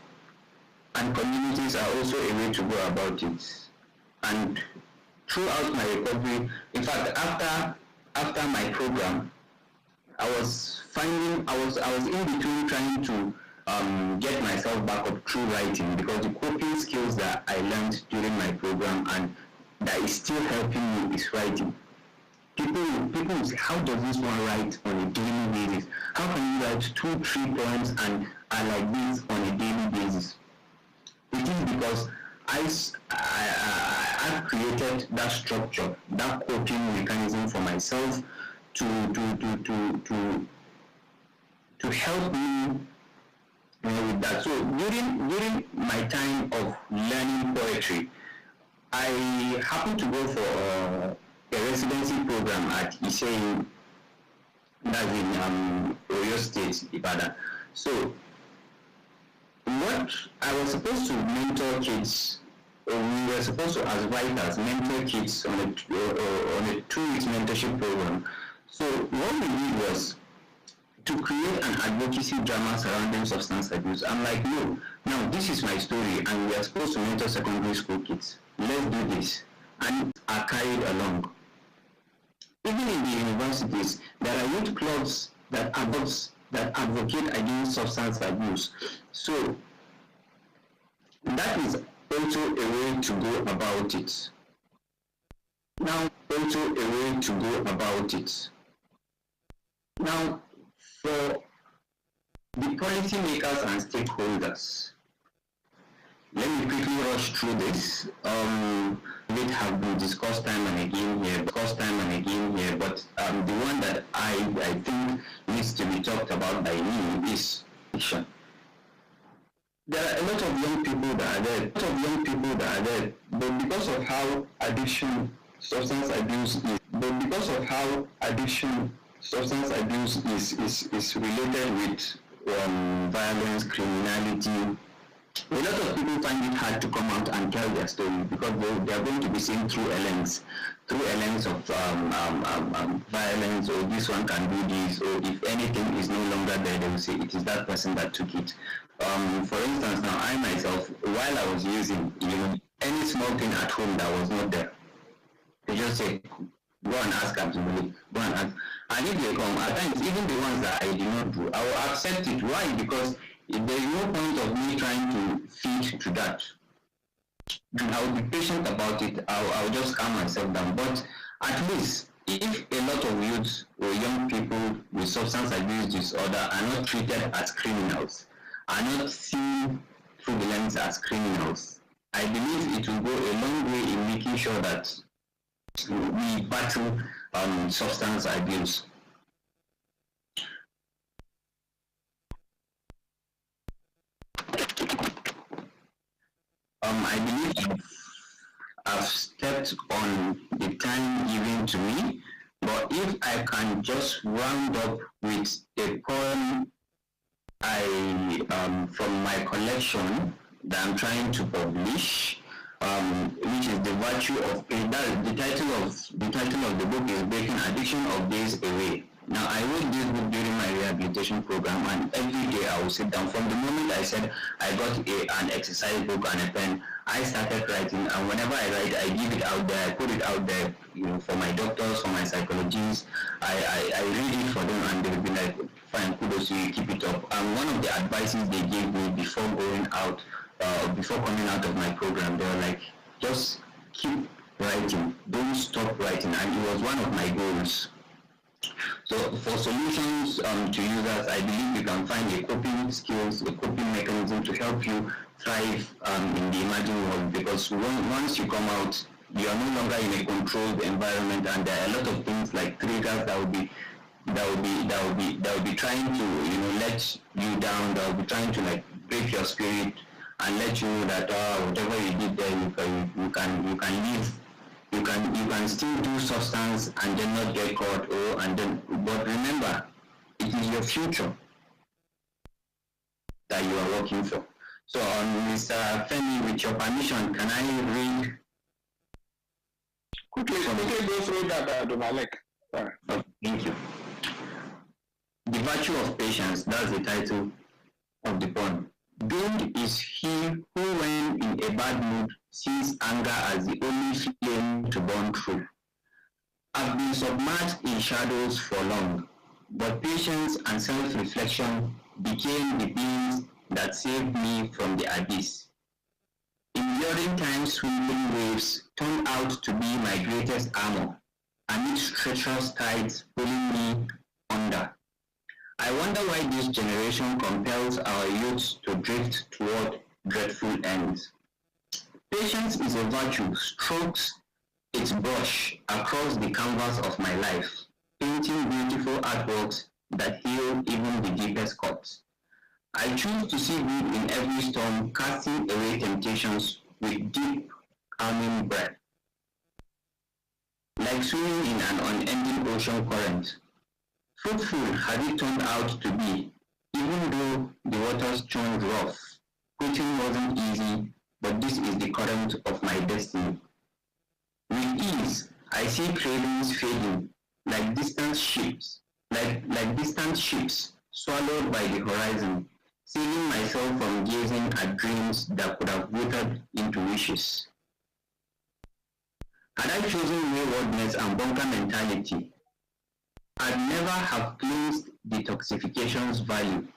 and communities are also a way to go about it. And throughout my recovery, in fact, after my program, I was in between trying to get myself back up through writing, because the coping skills that I learned during my program and that is still helping me is writing. People will say, how does this one write on a daily basis? How can you write 2-3 poems and are like this on a daily basis? It is because I've created that structure, that coping mechanism for myself to help me with that. So during my time of learning poetry, I happened to go for a residency program at Xspace, that's in Oyo State, Ibadan. So what I was supposed to mentor kids, or we were supposed to, as writers, mentor kids on a 2 weeks mentorship program. So what we did was to create an advocacy drama surrounding substance abuse. I'm like, no, now this is my story, and we are supposed to mentor secondary school kids. Let's do this, and are carried along. Even in the universities, there are youth clubs that advocate against substance abuse. So that is also a way to go about it. Now, for the policymakers and stakeholders, let me quickly rush through this. It have been discussed time and again here, but the one that I think needs to be talked about by me is addiction. There are a lot of young people that are there, but because of how substance abuse is related with violence, criminality. A lot of people find it hard to come out and tell their story because they are going to be seen through a lens of violence, or this one can do this, or if anything is no longer there, they will say it is that person that took it. For instance, now I myself, while I was using, any small thing at home that was not there, they just say, go and ask Abdul, go and ask. And if they come, at times, even the ones that I did not do, I will accept it. Why? Because there is no point of me trying to feed to that. I will be patient about it. I'll just calm myself down. But at least, if a lot of youths or young people with substance abuse disorder are not treated as criminals, are not seen through the lens as criminals, I believe it will go a long way in making sure that we battle substance abuse. I believe I've stepped on the time given to me, but if I can just round up with a poem from my collection that I'm trying to publish, which is The Virtue of Pain. The title of the book is Breaking Addiction of Days Away. Now, I wrote this book during my rehabilitation program, and every day I will sit down. From the moment I said I got an exercise book and a pen, I started writing, and whenever I write, I give it out there, I put it out there, for my doctors, for my psychologists. I read it for them, and they'll be like, fine, kudos to you, keep it up. And one of the advices they gave me before going out, before coming out of my program, they were like, just keep writing, don't stop writing, and it was one of my goals. So for solutions to users, I believe you can find a coping skills, a coping mechanism to help you thrive in the emerging world, because once you come out, you are no longer in a controlled environment, and there are a lot of things like triggers that will be trying to let you down, that will be trying to like break your spirit and let you know that whatever you did there, you can live. You can still do substance and then not get caught, but remember, it is your future that you are working for. So Mr. Femi, with your permission, can I read? Quickly go through that, Dumalek. Oh, thank you. The Virtue of Patience, that's the title of the poem. Doomed is he who, when in a bad mood, sees anger as the only flame to burn through. I've been submerged in shadows for long, but patience and self-reflection became the beams that saved me from the abyss. Enduring time's swimming waves turned out to be my greatest armor, amidst treacherous tides pulling me under. I wonder why this generation compels our youths to drift toward dreadful ends. Patience is a virtue strokes its brush across the canvas of my life, painting beautiful artworks that heal even the deepest cuts. I choose to see good in every storm, casting away temptations with deep, calming breath. Like swimming in an unending ocean current. Fruitful had it turned out to be, even though the waters churned rough. Quitting wasn't easy, but this is the current of my destiny. With ease, I see cravings fading, like distant ships swallowed by the horizon, saving myself from gazing at dreams that could have withered into wishes. Had I chosen waywardness and bunker mentality, I'd never have glimpsed detoxification's value.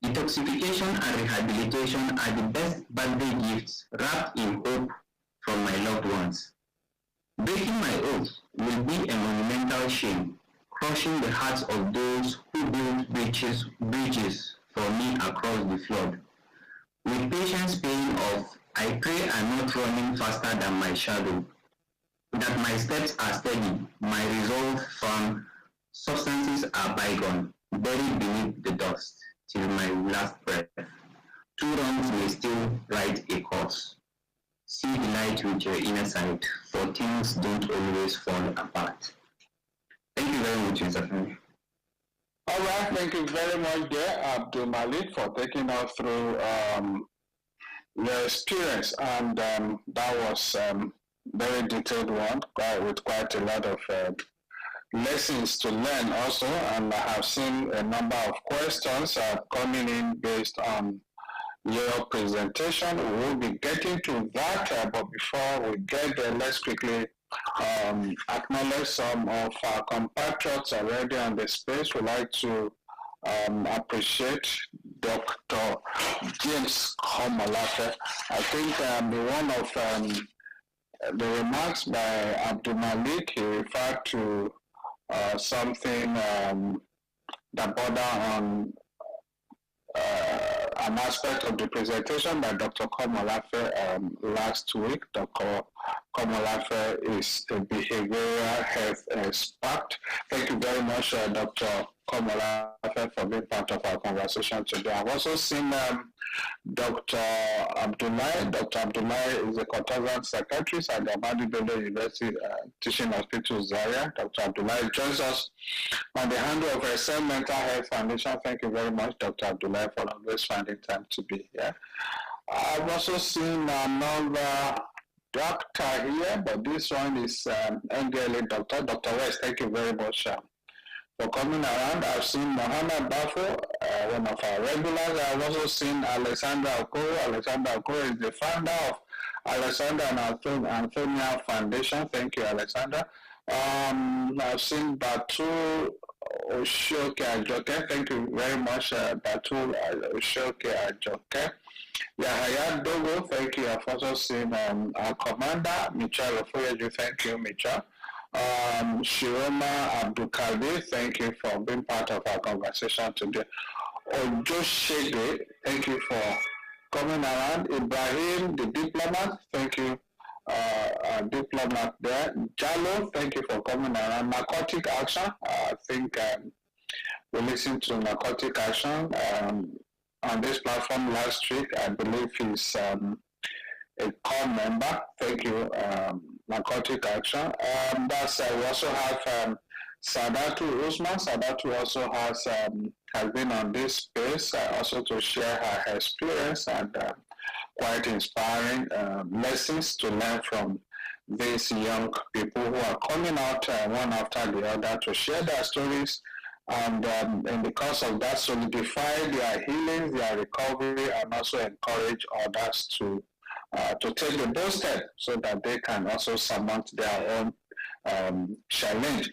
Detoxification and rehabilitation are the best birthday gifts wrapped in hope from my loved ones. Breaking my oath will be a monumental shame, crushing the hearts of those who built bridges for me across the flood. With patience paying off, I pray I'm not running faster than my shadow, that my steps are steady, my resolve firm, substances are bygone, buried beneath the dust, till my last breath. Two wrongs may still write a course. See the light with your inner sight, for things don't always fall apart. Thank you very much, Mr. Femi. All right, thank you very much there, Abdul Malik, for taking us through your experience. And that was very detailed one, with quite a lot of lessons to learn also. And I have seen a number of questions coming in based on your presentation. We will be getting to that, but before we get there, let's quickly acknowledge some of our compatriots already on the space. We'd like to appreciate Dr. James Komolafe. I think the one of the remarks by Abdul Malik, he referred to something that border on an aspect of the presentation by Dr. Komolafe last week. Dr. Komolafe is a behavioral health expert. Thank you very much, Dr. Komolafe, for being part of our conversation today. I've also seen Dr. Abdullahi. Dr. Abdullahi is a consultant psychiatrist at the Ahmadu Bello University Teaching Hospital Zaria. Dr. Abdullahi joins us on the handle of Excel Mental Health Foundation. Thank you very much, Dr. Abdullahi, for always finding time to be here. I've also seen another doctor here, but this one is NDLA doctor, Dr. West. Thank you very much for coming around. I've seen Mohammed Bafo, one of our regulars. I've also seen Alexander Okoro. Alexander Okoro is the founder of Alexander and Antonia Foundation. Thank you, Alexander. I've seen Batu Oshoke Ajoke. Thank you very much, Batu Oshoke Ajoke. Yahaya Dogo, thank you. I've also seen our commander, Michel Ofoyeju. Thank you, Michel. Shiroma Abdulkadir, thank you for being part of our conversation today. Ojo Shege, thank you for coming around. Ibrahim, the diplomat, thank you, diplomat there. Jalo, thank you for coming around. Narcotic Action, I think we listened to Narcotic Action on this platform last week. I believe he's a core member. Thank you, Narcotic Action. We also have Sadatu Usman. Sadatu also has been on this space also to share her experience and quite inspiring lessons to learn from these young people who are coming out one after the other to share their stories and in the course of that solidify their healing, their recovery, and also encourage others to take the bold step so that they can also surmount their own challenge.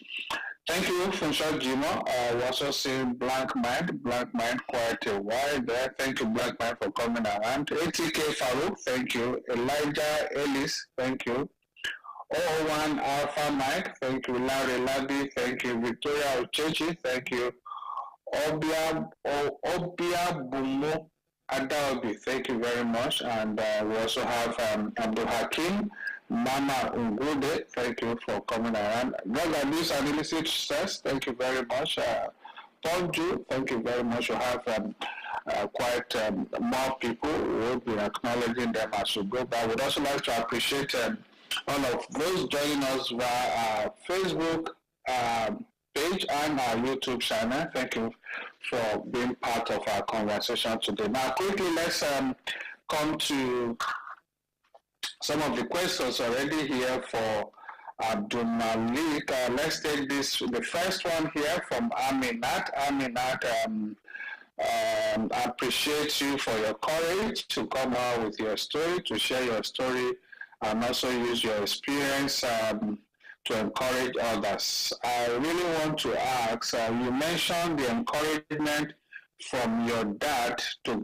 Thank you, Funshot Jimo. We also see Blank Mind quite a while there. Thank you, Blank Mind, for coming around. ATK Farouk, thank you. Elijah Ellis, thank you. 001 Alpha Mike, thank you. Larry Labi, thank you. Victoria Ochechi, thank you. Obia Bumo Adaobi, thank you very much. And we also have Abdul Hakim Mama Ungude, thank you for coming around. Drug abuse and illicit sex, thank you very much. Paul Ju, thank you very much. You have quite more people. We'll be acknowledging them as we go. But I would also like to appreciate all of those joining us via our Facebook page and our YouTube channel. Thank you for being part of our conversation today. Now, quickly, let's come to some of the questions already here for Abdul Malik. Let's take this, the first one here from Aminat. Aminat, I appreciate you for your courage to come out with your story, to share your story, and also use your experience to encourage others. I really want to ask, you mentioned the encouragement from your dad to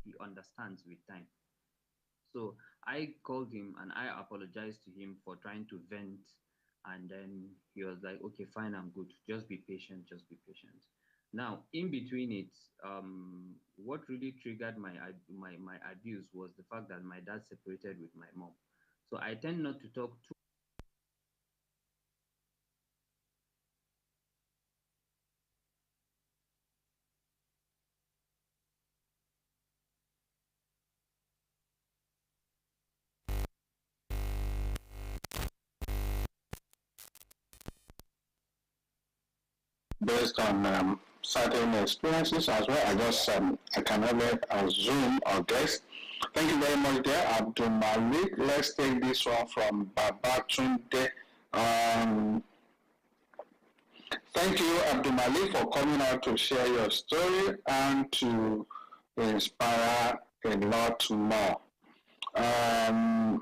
he understands with time. So I called him and I apologized to him for trying to vent. And then he was like, okay, fine, I'm good. Just be patient, just be patient. Now, in between it, what really triggered my abuse was the fact that my dad separated with my mom. So I tend not to talk too based on certain experiences as well. I can only assume or guess. Thank you very much there, Abdul Malik. Let's take this one from Babatunde. Um, Thank you, Abdul Malik, for coming out to share your story and to inspire a lot more. I'd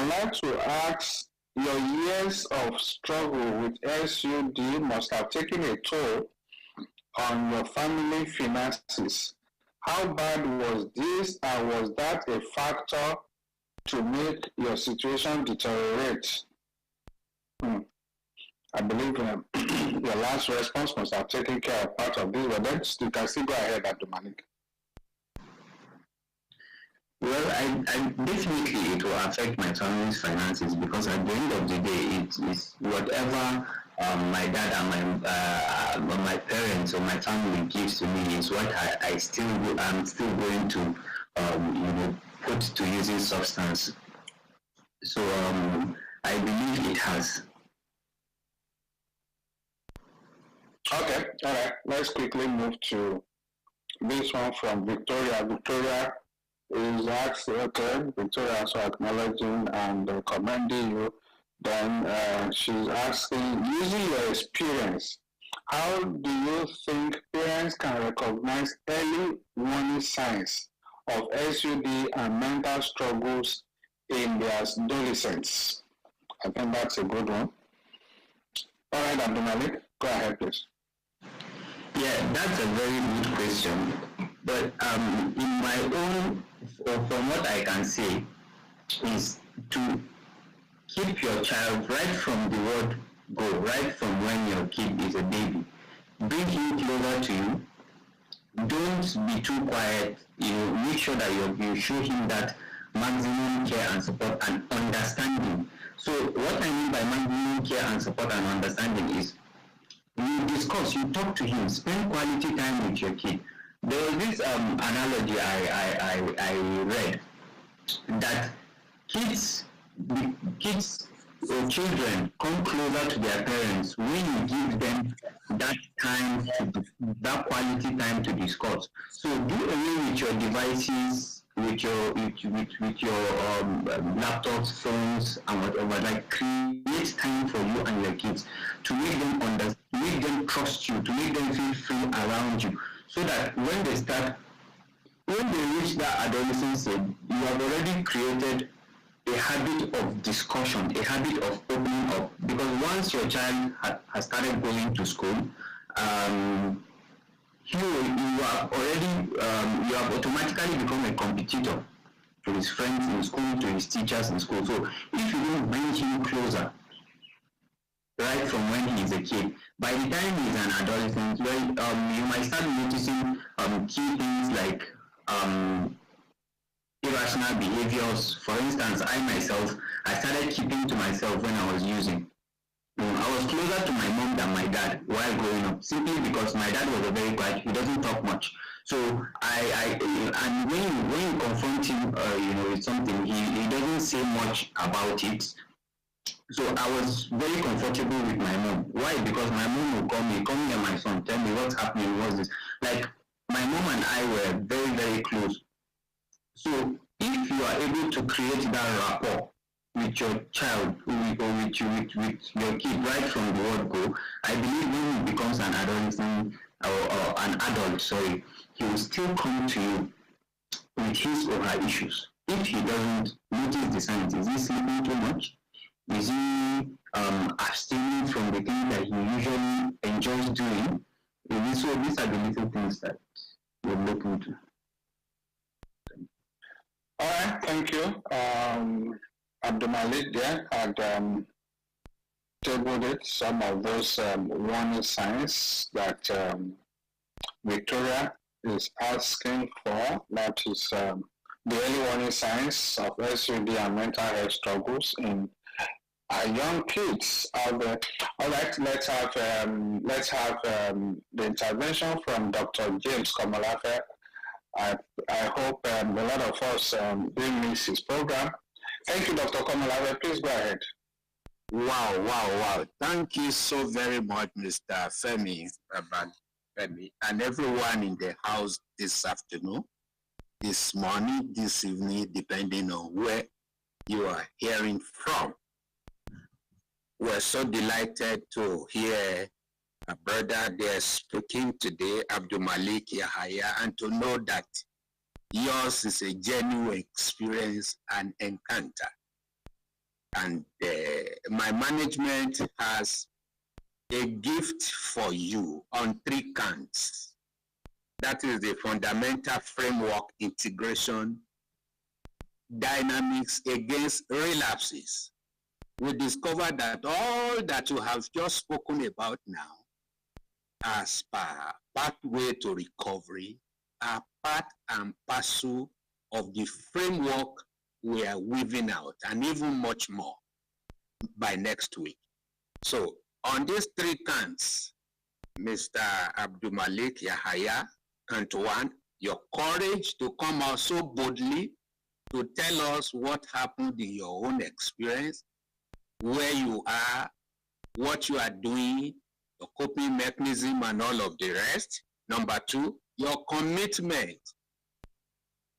like to ask, your years of struggle with SUD must have taken a toll on your family finances. How bad was this, and was that a factor to make your situation deteriorate? Hmm. I believe your last response must have taken care of part of this, but then you can still go ahead, Abdul Malik. Well, I definitely it will affect my family's finances, because at the end of the day, it is whatever my dad and my parents or my family gives to me is what I'm still going to put to using substance. So I believe it has. Okay, all right. Let's quickly move to this one from Victoria. Victoria is asked, okay, Victoria also acknowledging and commending you. Then she's asking, using your experience, how do you think parents can recognize early warning signs of SUD and mental struggles in their adolescents? I think that's a good one. All right, Abdul Malik, go ahead, please. Yeah, that's a very good question. But in my own, or from what I can say, is to keep your child right from the word go, right from when your kid is a baby. Bring him closer to you. Don't be too quiet. Make sure that you show him that maximum care and support and understanding. So what I mean by maximum care and support and understanding is, you discuss, you talk to him, spend quality time with your kid. There was this analogy I read, that kids or children come closer to their parents when you give them that time, that quality time to discuss. So do away with your devices, with your laptops, phones, and whatever. Like, create time for you and your kids to make them make them trust you, to make them feel free around you, so that when they reach that adolescence age, you have already created a habit of discussion, a habit of opening up. Because once your child has started going to school, you have automatically become a competitor to his friends in school, to his teachers in school. So if you don't bring him closer right from when he is a kid, by the time he is an adolescent, you might start noticing key things like irrational behaviors. For instance, I started keeping to myself when I was using. I was closer to my mom than my dad while growing up, simply because my dad was a very quiet, he doesn't talk much. So and when you confront him, with something, he doesn't say much about it. So I was very comfortable with my mom. Why? Because my mom would call me, come here, my son, tell me what's happening, what's this. Like, my mom and I were very, very close. So if you are able to create that rapport with your child, or with your kid right from the word go, I believe when he becomes an adolescent or an adult, he will still come to you with his or her issues. If he doesn't notice the signs, is he sleeping too much? Is he abstaining from the things that he usually enjoys doing? So these are the little things that we're looking to. All right, thank you. Abdul Malik there had tabled it, some of those warning signs that Victoria is asking for. That is the early warning signs of SUD and mental health struggles in our young kids out there. All right, let's have the intervention from Dr. James Komolafe. I hope a lot of us didn't miss his program. Thank you, Dr. Komolafe. Please go ahead. Wow. Thank you so very much, Mr. Femi Femi, and everyone in the house this afternoon, this morning, this evening, depending on where you are hearing from. We're so delighted to hear a brother there speaking today, Abdul Malik Yahaya, and to know that yours is a genuine experience and encounter. And my management has a gift for you on 3 counts. That is the fundamental framework integration dynamics against relapses. We discover that all that you have just spoken about now as pathway to recovery are part and parcel of the framework we are weaving out, and even much more by next week. So on these 3 counts, Mr. Abdul Malik Yahaya, count 1, your courage to come out so boldly to tell us what happened in your own experience, where you are, what you are doing, your coping mechanism, and all of the rest. Number 2, your commitment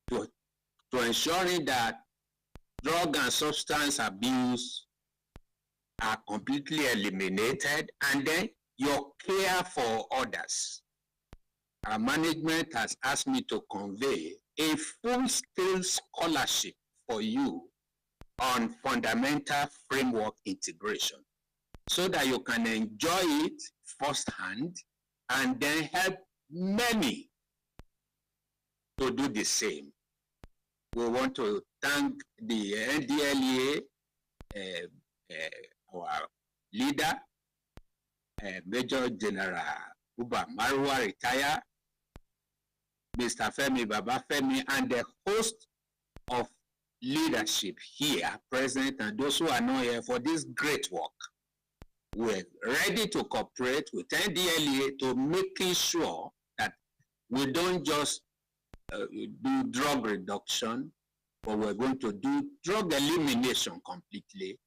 to ensuring that drug and substance abuse are completely eliminated, and then your care for others. Our management has asked me to convey a full-scale scholarship for you on fundamental framework integration so that you can enjoy it firsthand and then help many to do the same. We want to thank the NDLEA, our leader, Major General Uba Marwa Retire, Mr. Femi Babafemi, and the host of leadership here present and those who are not here for this great work. We're ready to cooperate with NDLEA to making sure that we don't just do drug reduction, but we're going to do drug elimination completely,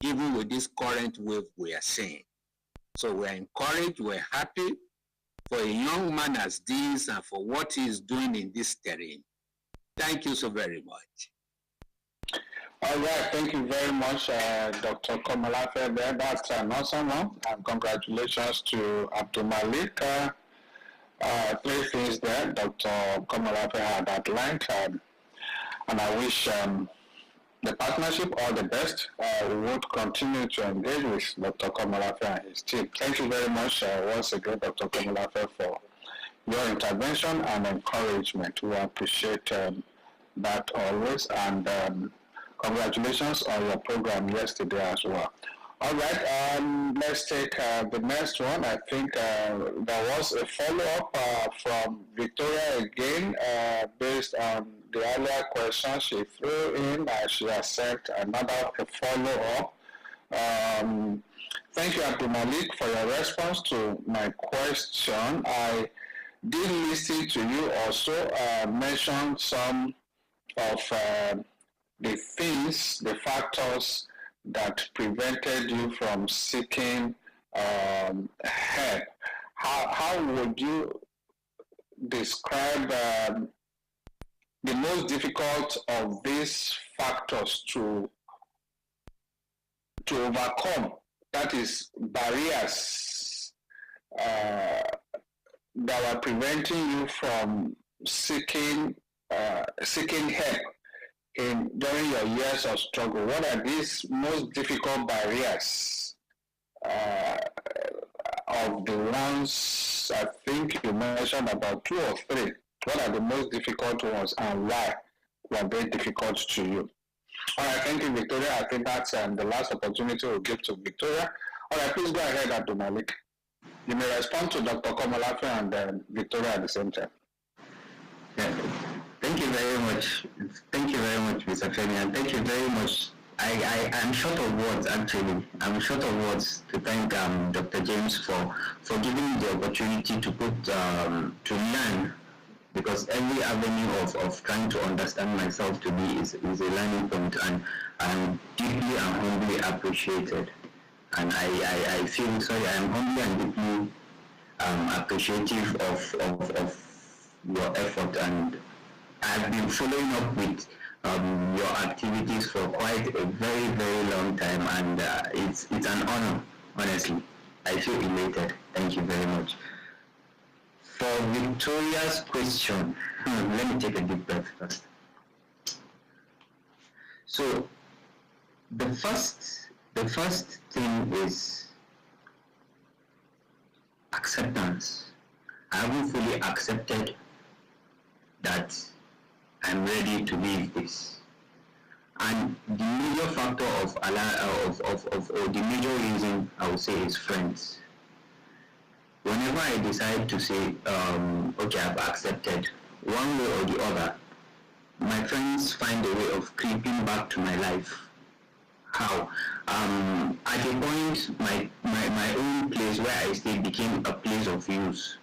even with this current wave we are seeing. So we're encouraged, we're happy for a young man as this and for what he's doing in this terrain. Thank you so very much. All right, thank you very much, Dr. Komalafe. That's an awesome one, and congratulations to Abdul Malik. 3 things there Dr. Komalafe had outlined, and I wish the partnership all the best. We would continue to engage with Dr. Komalafe and his team. Thank you very much once again, Dr. Komalafe, for your intervention and encouragement. We appreciate that always, and congratulations on your program yesterday as well. All right, let's take the next one. I think there was a follow-up from Victoria again, based on the earlier question she threw in. She has sent another follow-up. Thank you, Abdul Malik, for your response to my question. I did listen to you also mention some of the things, the factors that prevented you from seeking help. How would you describe the most difficult of these factors to overcome? That is, barriers that were preventing you from seeking help during your years of struggle. What are these most difficult barriers of the ones I think you mentioned about 2 or 3? What are the most difficult ones and why were they difficult to you? All right, thank you, Victoria. I think that's the last opportunity we'll give to Victoria. All right, please go ahead, Abdul Malik. You may respond to Dr. Komalafe and Victoria at the same time. Yeah. Thank you very much. Thank you very much, Mr. Femi, and thank you very much. I'm short of words, actually. I'm short of words to thank Dr. James for giving me the opportunity to to learn, because every avenue of trying to understand myself to be is a learning point, and I'm deeply and humbly appreciated. And I feel sorry, I am humbly and deeply appreciative of your effort, and I've been following up with your activities for quite a very, very long time, and it's an honor, honestly. I feel elated. Thank you very much. For Victoria's question, let me take a deep breath first. So the first thing is acceptance. I haven't fully accepted that I'm ready to leave this. And the major factor or the major reason I would say is friends. Whenever I decide to say, okay, I've accepted, one way or the other, my friends find a way of creeping back to my life. How? At a point, my own place where I stayed became a place of use.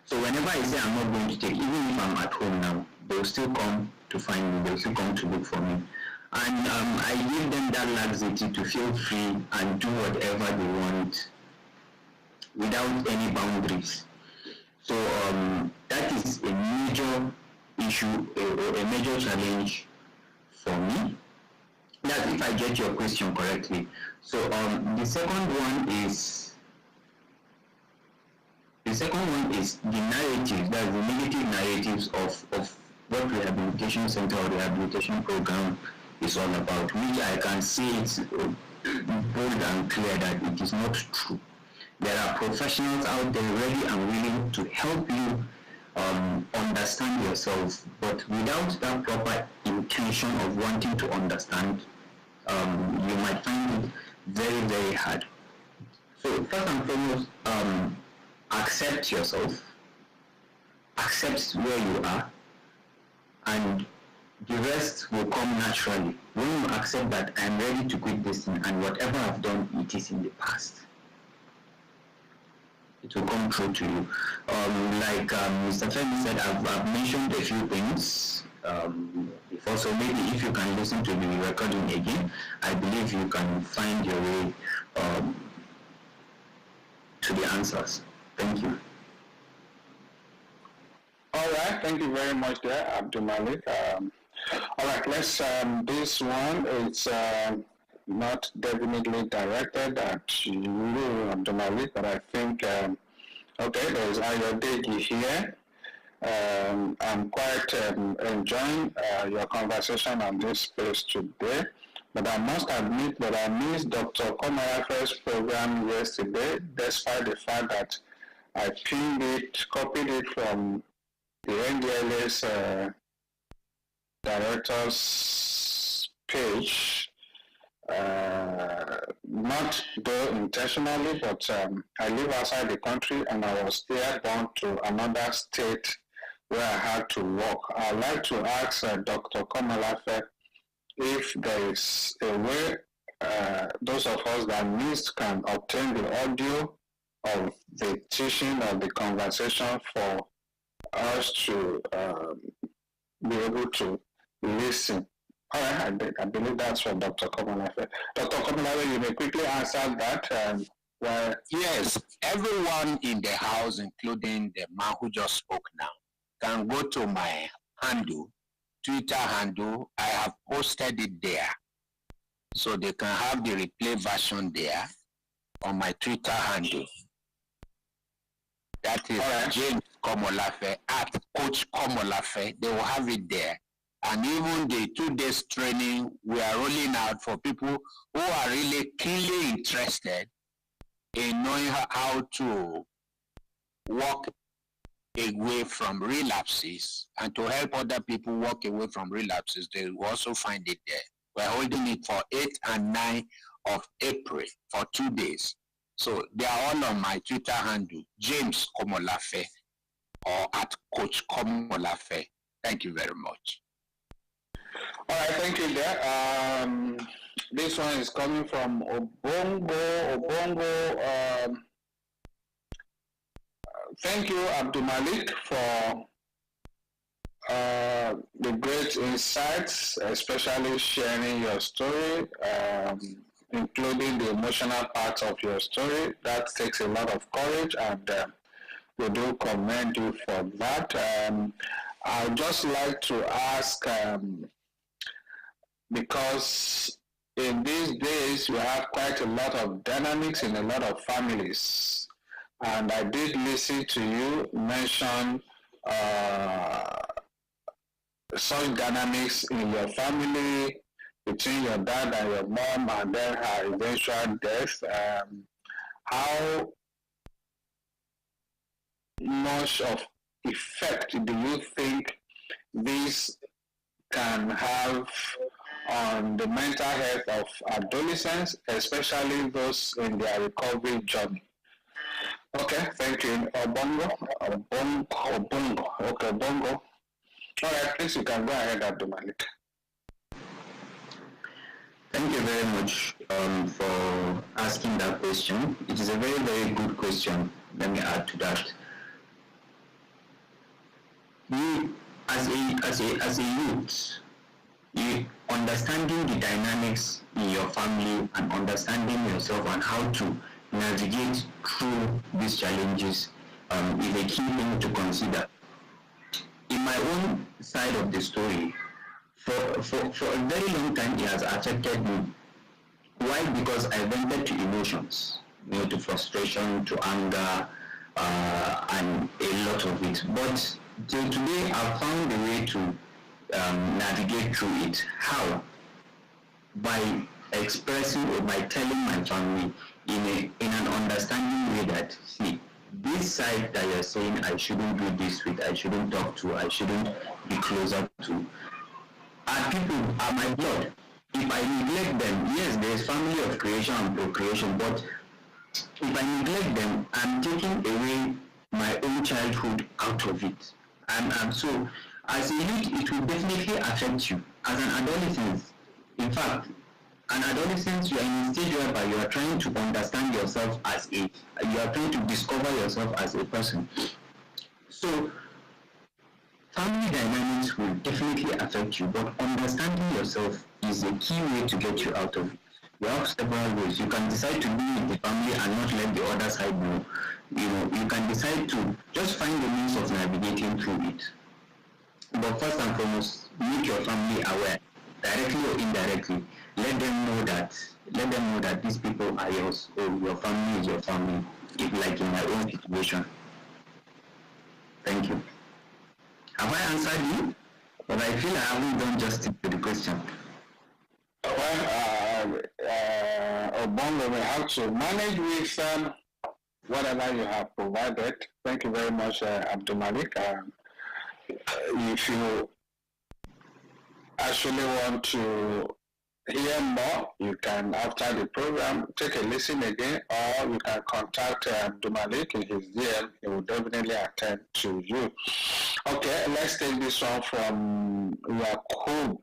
So whenever I say I'm not going to take, even if I'm at home now, they'll still come to find me, they'll still come to look for me. And I give them that laxity to feel free and do whatever they want without any boundaries. So that is a major issue, a major challenge for me. That's if I get your question correctly. So the second one is the narrative, that's the negative narratives of what rehabilitation center or rehabilitation program is all about, which I can see it's bold and clear that it is not true. There are professionals out there ready and willing to help you understand yourself, but without that proper intention of wanting to understand, you might find it very, very hard. So first and foremost, accept yourself, accept where you are, and the rest will come naturally. When you accept that I'm ready to quit this thing and whatever I've done, it is in the past, it will come true to you. Like Mr. Femi said, I've mentioned a few things before, so maybe if you can listen to the recording again, I believe you can find your way to the answers. Thank you. All right, thank you very much there, Abdul Malik. All right, let's, this one is not definitely directed at you, Abdul Malik, but I think, okay, there's Ayodegi here. I'm quite enjoying your conversation on this space today, but I must admit that I missed Dr. Komarafe's program yesterday, despite the fact that I pinned it, copied it from the NDLA's director's page, not though intentionally, but I live outside the country and I was airborne to another state where I had to work. I'd like to ask Dr. Komalafe if there is a way those of us that missed can obtain the audio of the teaching or the conversation for us to be able to listen. All right, I believe that's for Dr. Komalafe. Dr. Komalafe, you may quickly answer that. Yes, everyone in the house, including the man who just spoke now, can go to my handle, Twitter handle. I have posted it there. So they can have the replay version there on my Twitter handle. That is James Komolafe, at Coach Komolafe. They will have it there. And even the 2 days training we are rolling out for people who are really keenly interested in knowing how to walk away from relapses and to help other people walk away from relapses. They will also find it there. We're holding it for 8 and 9 of April for 2 days. So they are all on my Twitter handle, James Komolafe, or at Coach Komolafe. Thank you very much. All right, thank you there. This one is coming from Obongo. Thank you, Abdul Malik, for the great insights, especially sharing your story including the emotional part of your story. That takes a lot of courage, and we do commend you for that. I'd just like to ask, because in these days we have quite a lot of dynamics in a lot of families, and I did listen to you mention such dynamics in your family between your dad and your mom, and then her eventual death. How much of effect do you think this can have on the mental health of adolescents, especially those in their recovery journey? Okay, thank you. Obongo. Okay, Bongo. All right, please, you can go ahead, Abdul Malik. Thank you very much for asking that question. It is a very, very good question. Let me add to that. You, as a youth, you understanding the dynamics in your family and understanding yourself and how to navigate through these challenges is a key thing to consider. In my own side of the story, for a very long time it has affected me. Why? Because I vented to emotions, to frustration, to anger, and a lot of it. But till today, I've found a way to navigate through it. How? By expressing or by telling my family in an understanding way that, see, this side that you're saying I shouldn't do this with, I shouldn't talk to, I shouldn't be closer to, are people, are my blood. If I neglect them, yes, there is family of creation and procreation, but if I neglect them, I'm taking away my own childhood out of it. And so, as a youth, it will definitely affect you. As an adolescent, in fact, an adolescent, you are in a stage whereby you are trying to understand yourself as you are trying to discover yourself as a person. So, family dynamics will definitely affect you, but understanding yourself is a key way to get you out of it. You have several ways. You can decide to be with the family and not let the other side know. You can decide to just find the means of navigating through it. But first and foremost, make your family aware, directly or indirectly. Let them know that these people are yours, or your family is your family, if like in my own situation. Thank you. Have I answered you? But I feel I haven't done justice to the question. Well, Obongo will have to manage with whatever you have provided. Thank you very much, Abdul Malik. If you actually want to hear more, you can, after the program, take a listen again, or you can contact Abdul Malik in his DM. He will definitely attend to you. Okay, let's take this one from Yakub.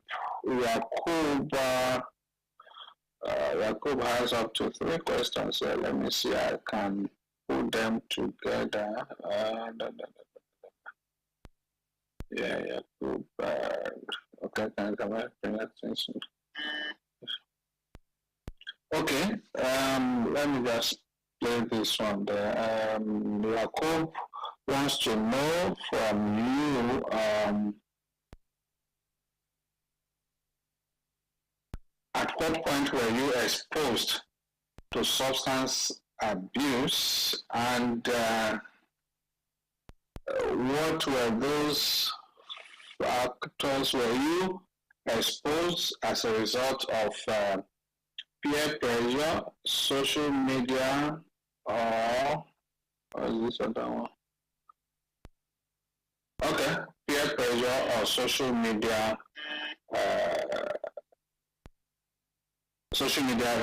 Yakub has up to 3 questions. So let me see. I can put them together. Yeah, Yakub. Okay, can I bring attention? Okay. Let me just play this one there. Yakub wants to know from you. At what point were you exposed to substance abuse, and what were those factors? Were you exposed as a result of peer pressure, social media, or is this other one? Okay, peer pressure or social media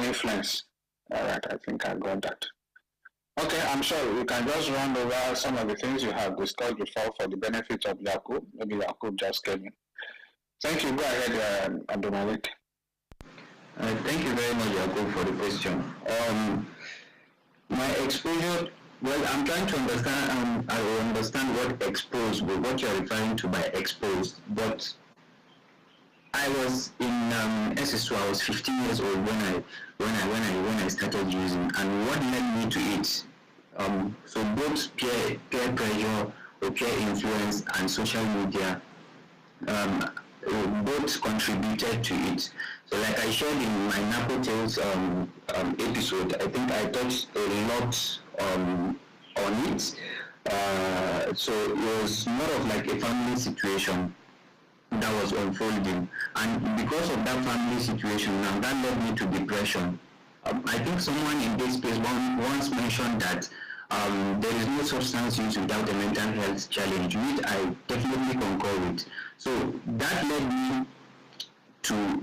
influence. All right, I think I got that. Okay, I'm sure you can just run over some of the things you have discussed before for the benefit of Yakub. Maybe Yakub just came in. Thank you. Go ahead, Abdul Malik. Thank you very much, Yakub, for the question. My exposure, well, I'm trying to understand, I will understand what exposed, what you're referring to by exposed, but I was in SS2. I was 15 years old when I started using, and what led me to it. So both peer pressure or peer influence and social media um, both contributed to it. So like I shared in my Napo Tales episode, I think I touched a lot on it. So it was more of like a family situation that was unfolding, and because of that family situation now, that led me to depression. I think someone in this space once mentioned that there is no substance use without a mental health challenge, which I definitely concur with. So that led me to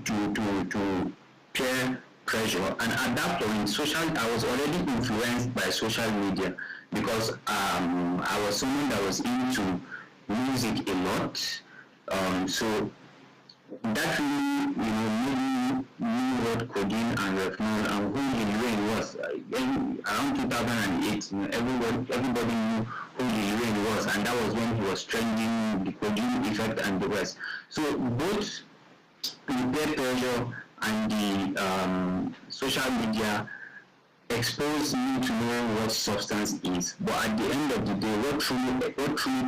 peer pressure, and at that point, I was already influenced by social media because I was someone that was into music a lot. So that really, made me know what codeine and retinol and who Lil Wayne was. Around 2008, everybody knew who Lil Wayne was, and that was when he was trending, the codeine effect and the rest. So both the peer pressure and the social media exposed me to know what substance is. But at the end of the day, what truly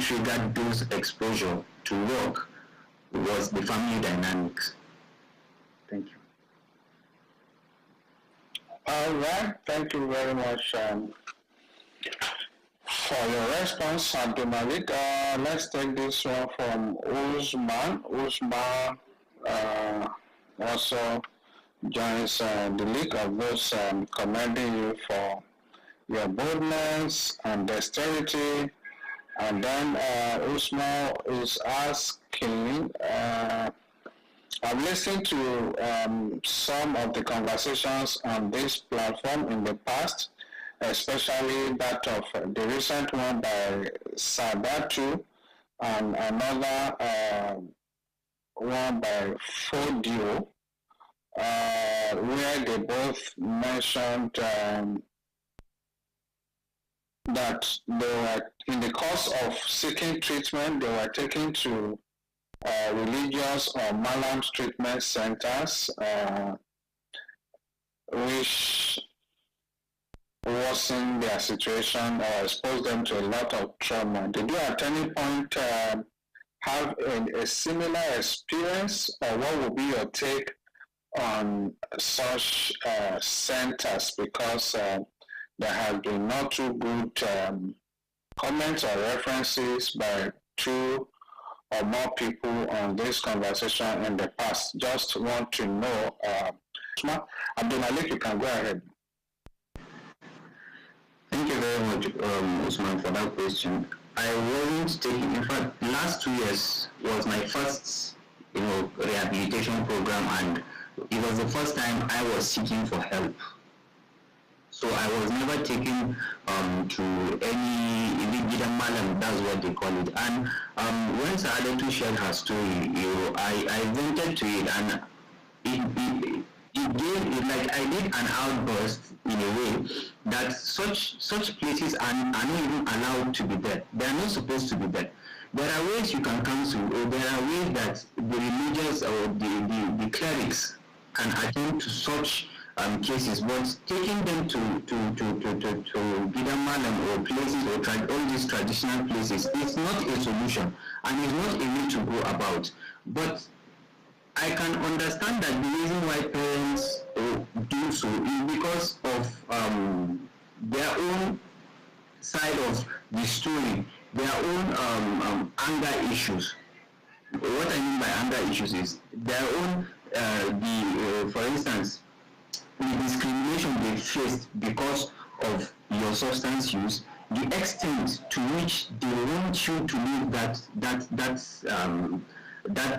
triggered those exposure to work was the family dynamics. Thank you. All right, thank you very much for your response, Abdul Malik. Let's take this one from Usman. Usman also joins the league of those commending you for your boldness and dexterity. And then Usman is asking, I've listened to some of the conversations on this platform in the past, especially that of the recent one by Sabatu and another one by Fodio, where they both mentioned that they were, in the course of seeking treatment, they were taken to religious or Malams treatment centers, which worsened their situation or exposed them to a lot of trauma. Did you at any point have a similar experience, or what would be your take on such centers? Because there have been not too good comments or references by two or more people on this conversation in the past. Just want to know, Abdul Malik, you can go ahead. Thank you very much, Usman, for that question. I wasn't taking, in fact, last 2 years was my first, rehabilitation program, and it was the first time I was seeking for help. So I was never taken to any Ibigidan Malam, that's what they call it. And when Saadatu shared her story, I vented to it, and it gave it, like I did an outburst in a way that such places are not even allowed to be there. They are not supposed to be there. There are ways you can counsel, or there are ways that the religious or the clerics can attend to such cases, but taking them to Gidamalam or places or all these traditional places is not a solution, and is not a way to go about. But I can understand that the reason why parents do so is because of their own side of the story, their own anger issues. What I mean by anger issues is their own, for instance, the discrimination they faced because of your substance use, the extent to which they want you to live that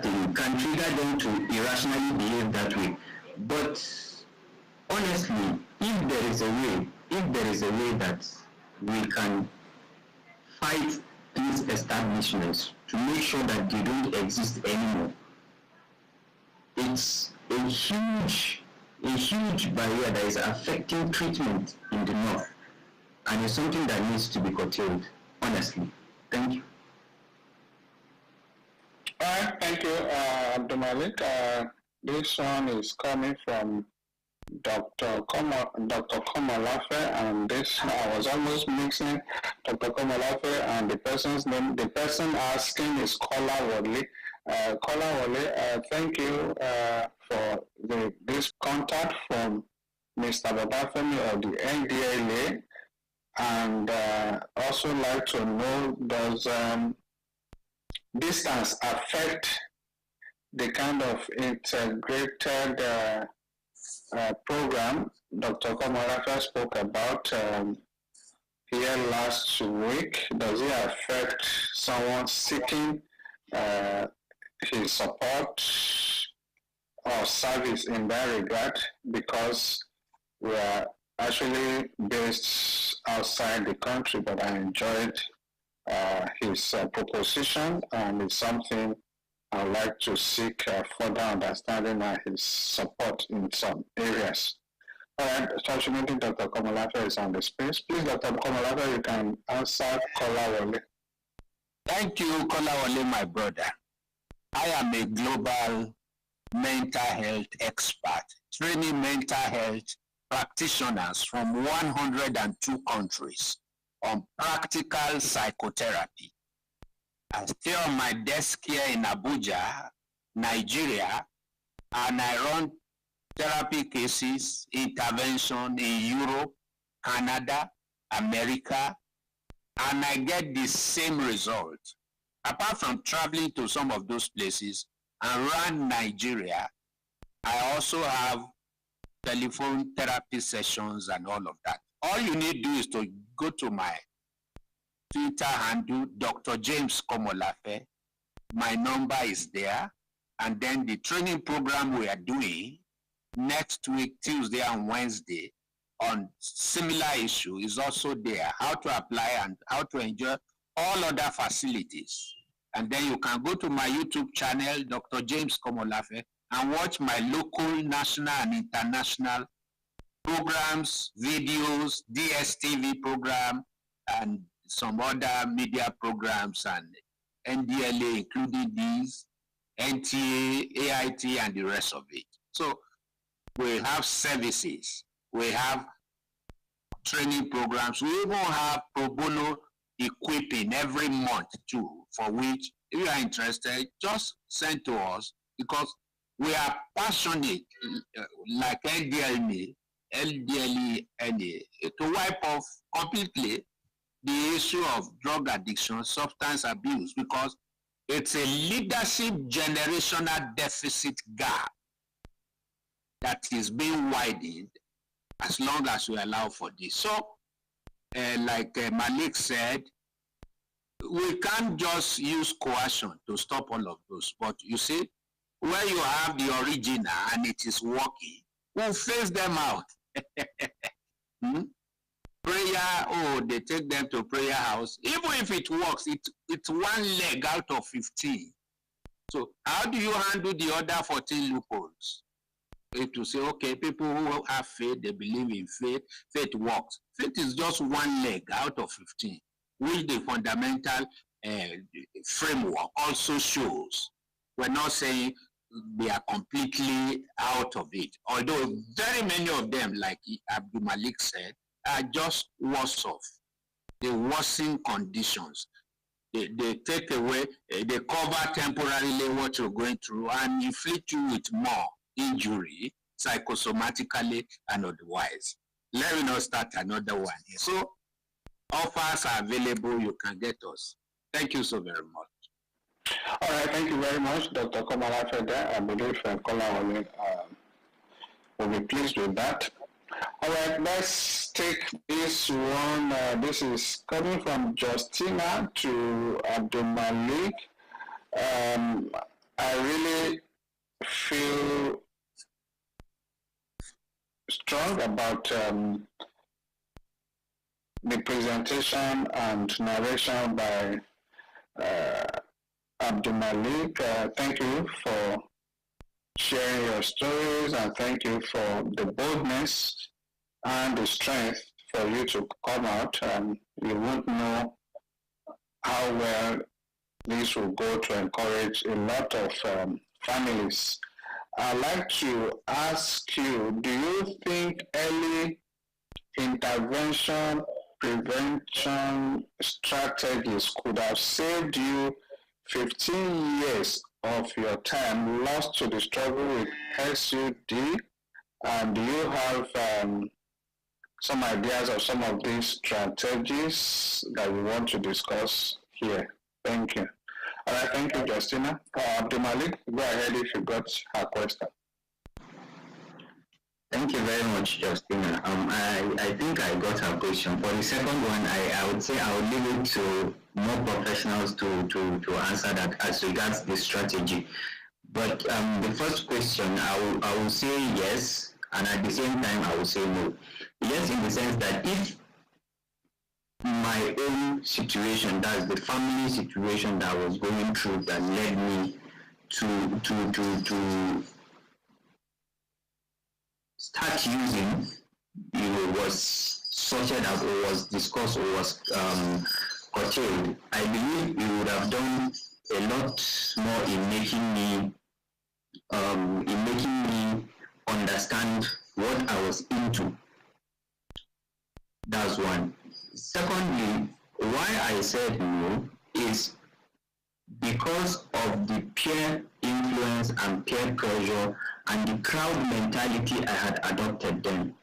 thing can trigger them to irrationally behave that way. But honestly, if there is a way that we can fight these establishments to make sure that they don't exist anymore, it's a huge barrier that is affecting treatment in the north, and it's something that needs to be curtailed, honestly. Thank you. All right, thank Thank you, Abdul Malik. This one is coming from Dr. Komalafe, and this I was almost mixing Dr. Komalafe and the person's name. The person asking is Kola Wadley. Kola Wadley, thank you for this contact from Mr. Babafemi of the NDLA, and also like to know, does distance affect the kind of integrated program Dr. Komarafa spoke about here last week? Does it affect someone seeking his support or service in that regard? Because we are actually based outside the country, but I enjoyed his proposition, and it's something I'd like to seek further understanding and his support in some areas. All right, fortunately, Dr. Komalafe is on the space. Please, Dr. Komalafe, you can answer Kolawole. Thank you, Kolawole, my brother. I am a global mental health expert, training mental health practitioners from 102 countries on practical psychotherapy. I stay on my desk here in Abuja, Nigeria, and I run therapy cases, intervention in Europe, Canada, America, and I get the same result. Apart from traveling to some of those places and run Nigeria, I also have telephone therapy sessions and all of that. All you need to do is to go to my Twitter handle, Dr. James Komolafe. My number is there. And then the training program we are doing next week, Tuesday and Wednesday, on similar issue is also there. How to apply and how to enjoy all other facilities. And then you can go to my YouTube channel, Dr. James Komolafe, and watch my local, national, and international programs, videos, DSTV program, and some other media programs and NDLA, including these, NTA, AIT, and the rest of it. So we have services, we have training programs, we even have pro bono equipping every month too, for which, if you are interested, just send to us, because we are passionate, like LDLE, to wipe off completely the issue of drug addiction, substance abuse, because it's a leadership generational deficit gap that is being widened as long as we allow for this. So, like Malik said, we can't just use coercion to stop all of those. But you see, where you have the original and it is working, we'll phase them out. Prayer, oh, they take them to prayer house. Even if it works, it's one leg out of 15. So how do you handle the other 14 loopholes? To say, okay, people who have faith, they believe in faith, faith works. Faith is just one leg out of 15, which the fundamental framework also shows. We're not saying they are completely out of it, although very many of them, like Abdul Malik said, are just worse off. They worsen conditions. They take away, they cover temporarily what you're going through and inflict you with more injury, psychosomatically and otherwise. Let me not start another one here. So, offers are available, you can get us. Thank you so very much. All right, thank you very much, Dr. Komalafe there. I believe Kola will be pleased with that. All right, let's take this one. This is coming from Justina to Abdul Malik. I really feel strong about the presentation and narration by Abdul Malik. Thank you for sharing your stories, and thank you for the boldness and the strength for you to come out. You won't know how well this will go to encourage a lot of families. I'd like to ask you, do you think early intervention prevention strategies could have saved you 15 years of your time lost to the struggle with SUD? And do you have some ideas of some of these strategies that we want to discuss here? Thank you. All right, thank you, Justina. Abdulmalik, go ahead if you got her question. Thank you very much, Justina. I think I got her question. For the second one, I would say I would leave it to more professionals to answer that as regards the strategy. But the first question, I will say yes, and at the same time, I will say no. Yes, in the sense that if my own situation, that's the family situation that I was going through that led me to start using, was sorted out or was discussed or was curtailed, I believe it would have done a lot more in making me understand what I was into. That's one. Secondly, why I said no is because of the peer influence and peer pressure and the crowd mentality I had adopted then.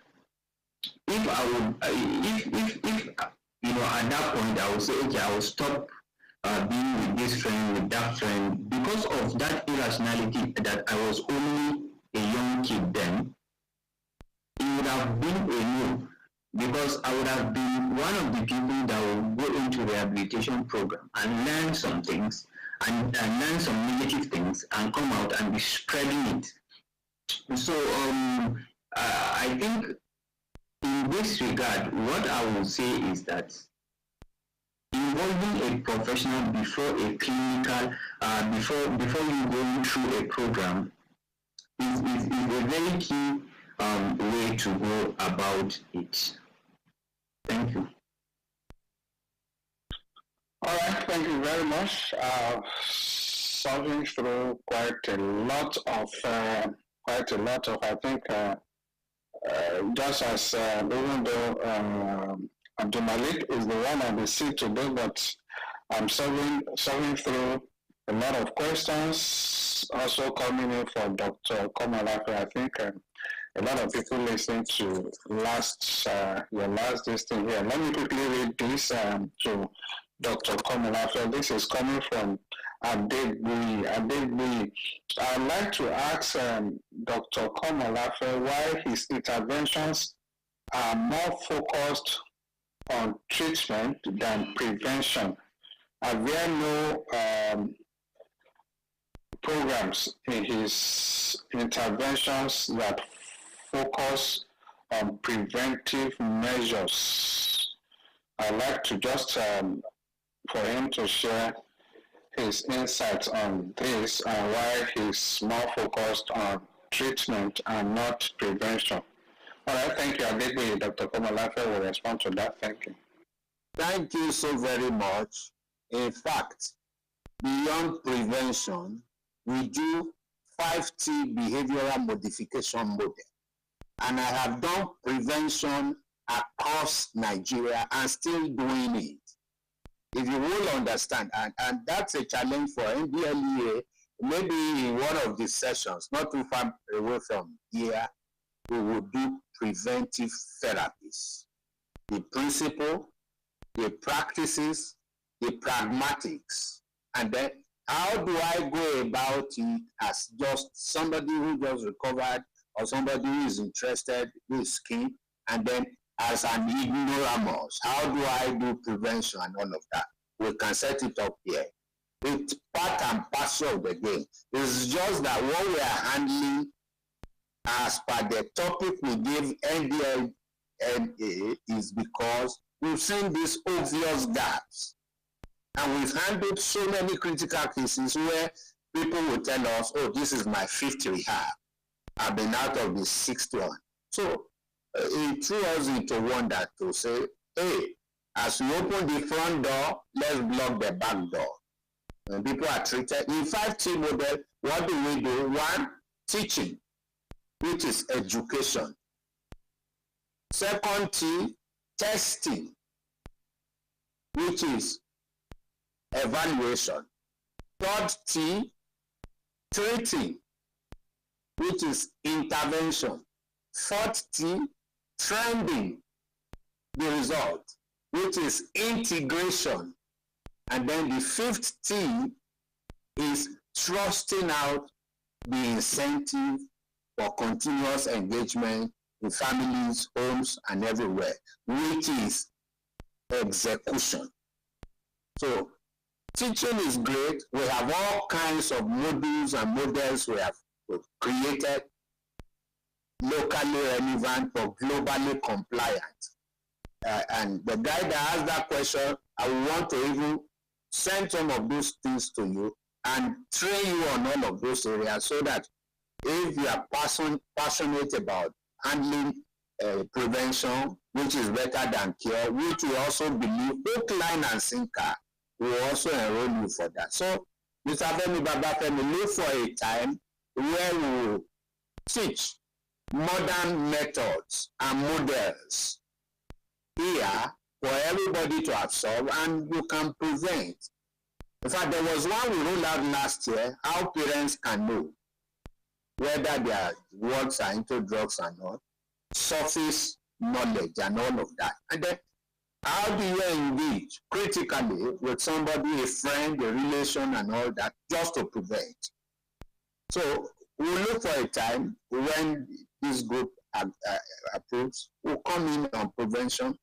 If I would, if at that point I would say, okay, I will stop being with this friend, with that friend, because of that irrationality that I was only a young kid then, it would have been a no, because I would have been one of the people that would go into rehabilitation program and learn some things and learn some negative things and come out and be spreading it. So I think in this regard, what I will say is that involving a professional before a clinical, before you go through a program is a very key way to go about it. Thank you. All right, thank you very much. Solving through quite a lot of, I think, just as even though Abdul Malik is the one on the seat today, but I'm solving through a lot of questions also coming in from Dr. Komalafe. I think a lot of people listening to your last this thing here. Let me quickly read this to Dr. Komalafe. This is coming from Adegbuyi. I'd like to ask Dr. Komalafe why his interventions are more focused on treatment than prevention. Are there no programs in his interventions that focus on preventive measures? I'd like to just for him to share his insights on this and why he's more focused on treatment and not prevention. All right, thank you. Adegbuyi, Dr. Komalafe will respond to that. Thank you. Thank you so very much. In fact, beyond prevention, we do 5T behavioral modification model. And I have done prevention across Nigeria and still doing it. If you will understand, and that's a challenge for NDLEA, maybe in one of these sessions, not too far away from here, we will do preventive therapies. The principle, the practices, the pragmatics, and then how do I go about it as just somebody who just recovered or somebody who is interested, who is keen, and then as an ignoramus, how do I do prevention and all of that? We can set it up here. It's part and parcel of the game. It's just that what we are handling as per the topic we give NDLNA is because we've seen these obvious gaps. And we've handled so many critical cases where people will tell us, oh, this is my 5th rehab. I've been out of the 6th one. So it threw us into wonder to say, hey, as we open the front door, let's block the back door. When people are treated in 5T model, what do we do? One, teaching, which is education. Second T, testing, which is evaluation. Third T, treating, which is intervention. Fourth T, trending the result, which is integration. And then the fifth T is trusting out the incentive for continuous engagement in families, homes, and everywhere, which is execution. So teaching is great. We have all kinds of modules and models we have created, locally relevant but globally compliant. And the guy that asked that question, I want to even send some of those things to you and train you on all of those areas, so that if you are passionate about handling prevention, which is better than cure, which we also believe hook, line, and sinker, we will also enroll you for that. So, Mr. Femi Babafemi, look for a time where we will teach modern methods and models here for everybody to absorb, and you can prevent. In fact, there was one we rolled out last year, how parents can know whether their wards are into drugs or not, surface knowledge and all of that. And then how do you engage critically with somebody, a friend, a relation, and all that, just to prevent? So we'll look for a time when this group approves. We'll come in on prevention.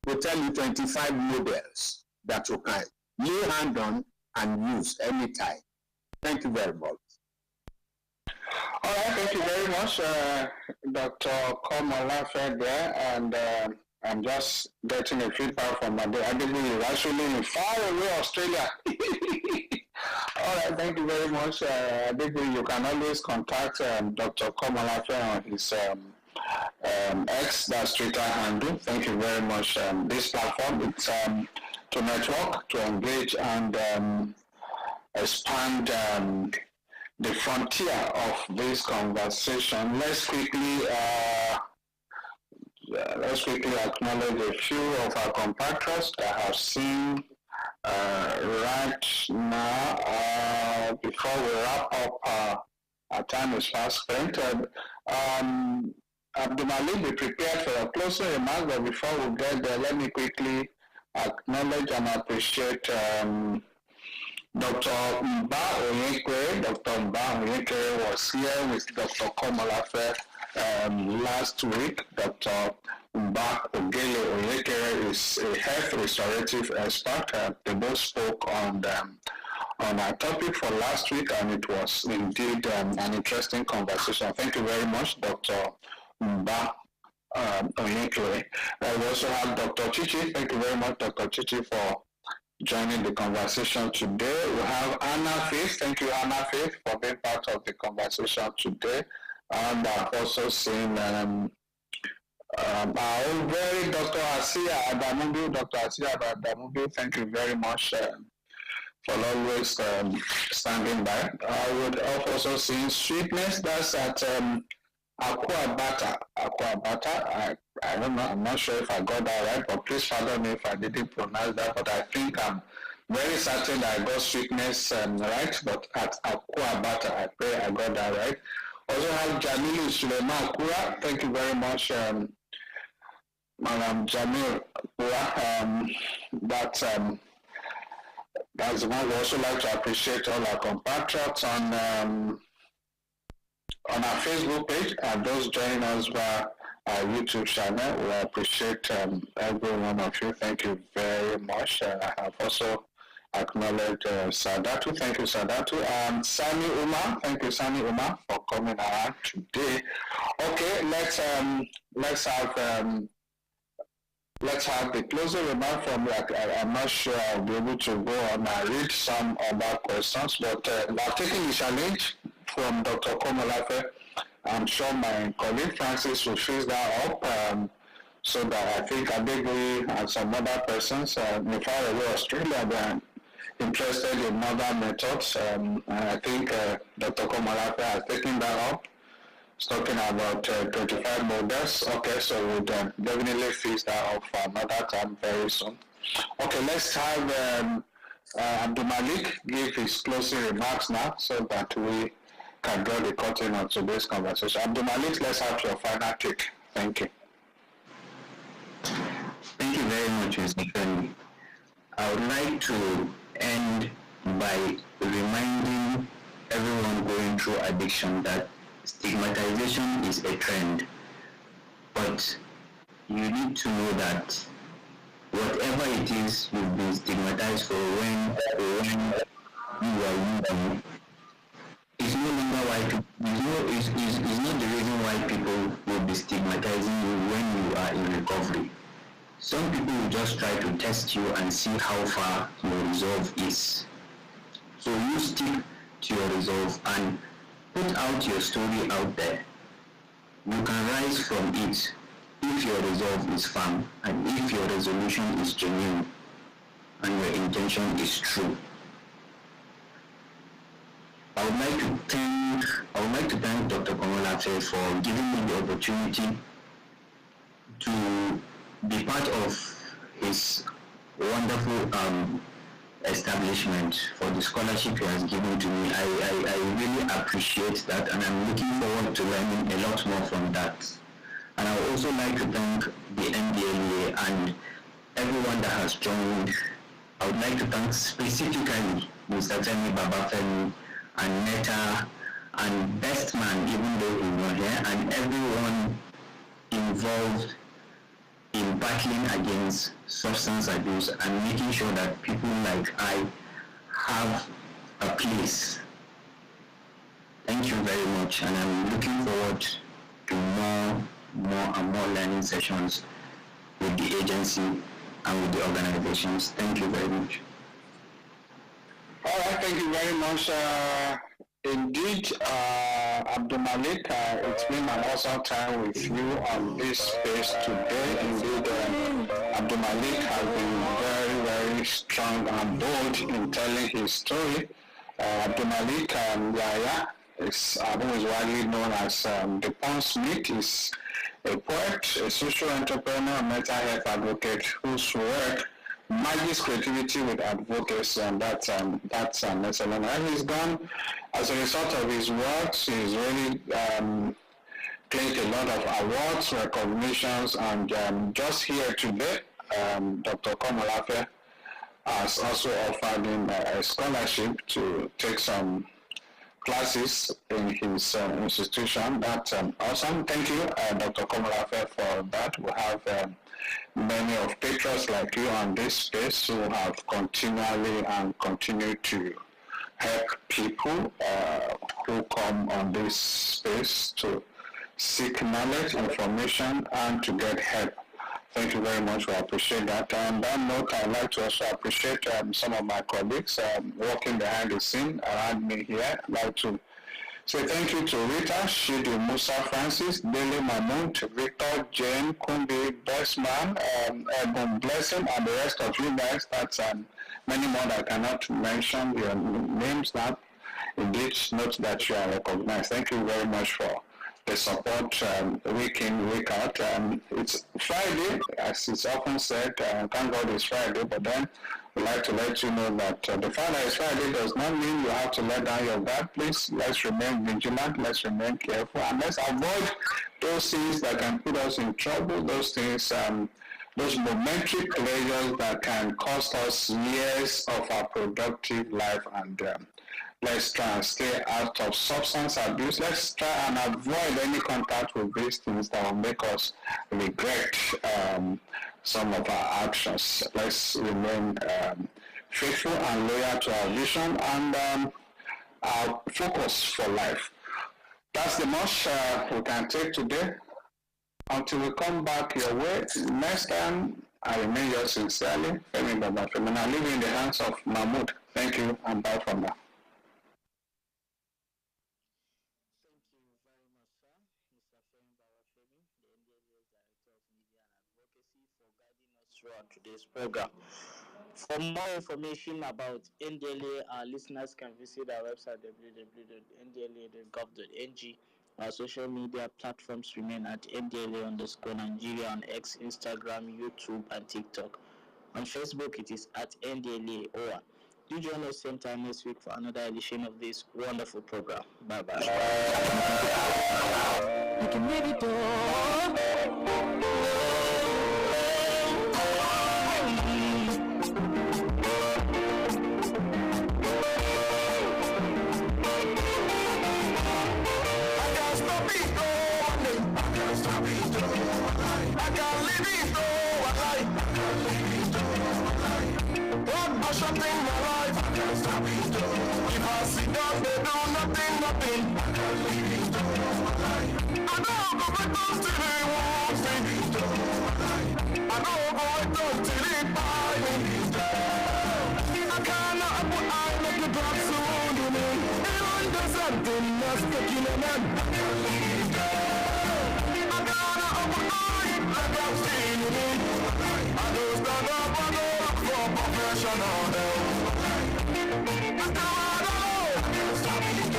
We'll tell you 25 models that you can lay hand on and use anytime. Thank you very much. All right, thank you very much, Dr. Komalafe there, and I'm just getting a feedback from Annabis, actually in far away Australia. All right, thank you very much, Annabis. You can always contact Dr. Komalafe on his X, that's Twitter handle. Thank you very much. This platform, it's to network, to engage, and expand the frontier of this conversation. Let's quickly acknowledge a few of our compatriots that have seen right now. Before we wrap up, our time is fast spent. Abdulmalik, be prepared for a closer remark, but before we get there, let me quickly acknowledge and appreciate Dr. Mba Onyekere. Dr. Mba Onyekere was here with Dr. Komalafe last week. Dr. Mba Ogele Onyekere is a health restorative expert. They both spoke on our topic for last week, and it was indeed an interesting conversation. Thank you very much, Dr. Mba Onyekere. We also have Dr. Chichi. Thank you very much, Dr. Chichi, for joining the conversation today. We have Anna Faith. Thank you, Anna Faith, for being part of the conversation today. And I've also seen our own very Dr. Asiya Adamubi. Dr. Asiya Adamubi, thank you very much for always standing by. I would have also seen Sweetness. That's at Aqua Bata. I don't know, I'm not sure if I got that right, but please pardon me if I didn't pronounce that, but I think I'm very certain I got Sweetness right, but at Aqua Bata, I pray I got that right. Also have Jamilu Suleiman Kura. Thank you very much, Madam Jamil Kura. That's the one. We also like to appreciate all our compatriots on our Facebook page and those joining us via our YouTube channel. We appreciate every one of you. Thank you very much. I have also acknowledged Sadatu. Thank you, Sadatu. Sami Umar. Thank you, Sami Umar, for coming around today. Okay, let's have the closing remark from you. I'm not sure I'll be able to go on and read some other questions, but I'm taking the challenge from Dr. Komalafe. I'm sure my colleague Francis will fix that up so that I think Adegui and some other persons in far away Australia, interested in modern methods. And I think Dr. Komalafe has taken that up. It's talking about 25 models. Okay, so we'll definitely fix that up for another time very soon. Okay, let's have Abdul Malik give his closing remarks now so that we can draw the curtain on today's conversation. Abdul Malik, let's have your final take. Thank you. Thank you very much, Mr. Femi. I would like to end by reminding everyone going through addiction that stigmatization is a trend, but you need to know that whatever it is you've been stigmatized for when you are using, it's no longer why people, is not the reason why people will be stigmatizing you when you are in recovery. Some people will just try to test you and see how far your resolve is. So you stick to your resolve and put out your story out there. You can rise from it if your resolve is firm and if your resolution is genuine and your intention is true. I would like to thank Dr. Komolafe for giving me the opportunity to be part of his wonderful establishment, for the scholarship he has given to me. I really appreciate that, and I'm looking forward to learning a lot more from that. And I would also like to thank the NDLEA and everyone that has joined. I would like to thank specifically Mr. Femi Babafemi and Neta and Best Man, even though he's not here, and everyone involved in battling against substance abuse and making sure that people like I have a place. Thank you very much, and I'm looking forward to more and more learning sessions with the agency and with the organizations. Thank you very much. All right, thank you very much. Indeed, Abdul Malik, it's been an awesome time with you on this space today. Indeed, Abdul Malik has been very, very strong and bold in telling his story. Abdul Malik Yaya is who is widely known as the Pawn Smith, is a poet, a social entrepreneur, mental health advocate whose work merges creativity with advocacy, and that's excellent. And he's done, as a result of his works, he's really claimed a lot of awards, recognitions, and just here today, Dr. Komalafe has also offered him a scholarship to take some classes in his institution. That's awesome. Thank you, Dr. Komalafe, for that. We have many of patrons like you on this space who have continually and continue to help people who come on this space to seek knowledge, information, and to get help. Thank you very much. We appreciate that. On that note, I'd like to also appreciate some of my colleagues working behind the scene around me here. I'd like to say thank you to Rita, Shidi, Musa, Francis, Dele, Mahmoud, Victor, Jane, Kumbi, Bestman, Edmund Blessing, and the rest of you guys. That's many more that I cannot mention your names now. Indeed, note that you are recognized. Thank you very much for the support week in, week out. It's Friday, as it's often said. Thank God it's Friday, but then we'd like to let you know that the fact that it's Friday does not mean you have to let down your guard. Please, let's remain vigilant, let's remain careful, and let's avoid those things that can put us in trouble, those things, those momentary pleasures that can cost us years of our productive life. And let's try and stay out of substance abuse. Let's try and avoid any contact with these things that will make us regret some of our actions. Let's remain faithful and loyal to our vision and our focus for life. That's the most we can take today. Until we come back your way next time, I remain yours sincerely, Femi Babafemi. And I leave you in the hands of Mahmoud. Thank you, and bye for now. Throughout today's program. For more information about NDLA, our listeners can visit our website www.ndla.gov.ng. Our social media platforms remain at NDLA_Nigeria on X, Instagram, YouTube, and TikTok. On Facebook, it is at NDLA OA. Do join us same time next week for another edition of this wonderful program. Bye bye. I can read it Something in my life, I can't stop it. If I sit down, they do nothing. I can't leave it. I know go back until they want me. I know go back until they buy me. I cannot put I make the drop soon to me. Even there's something that's taking a man. I can't leave it. I gotta open eye like I'm feeling it. I don't stand up, I go for professional help. I can't stop it.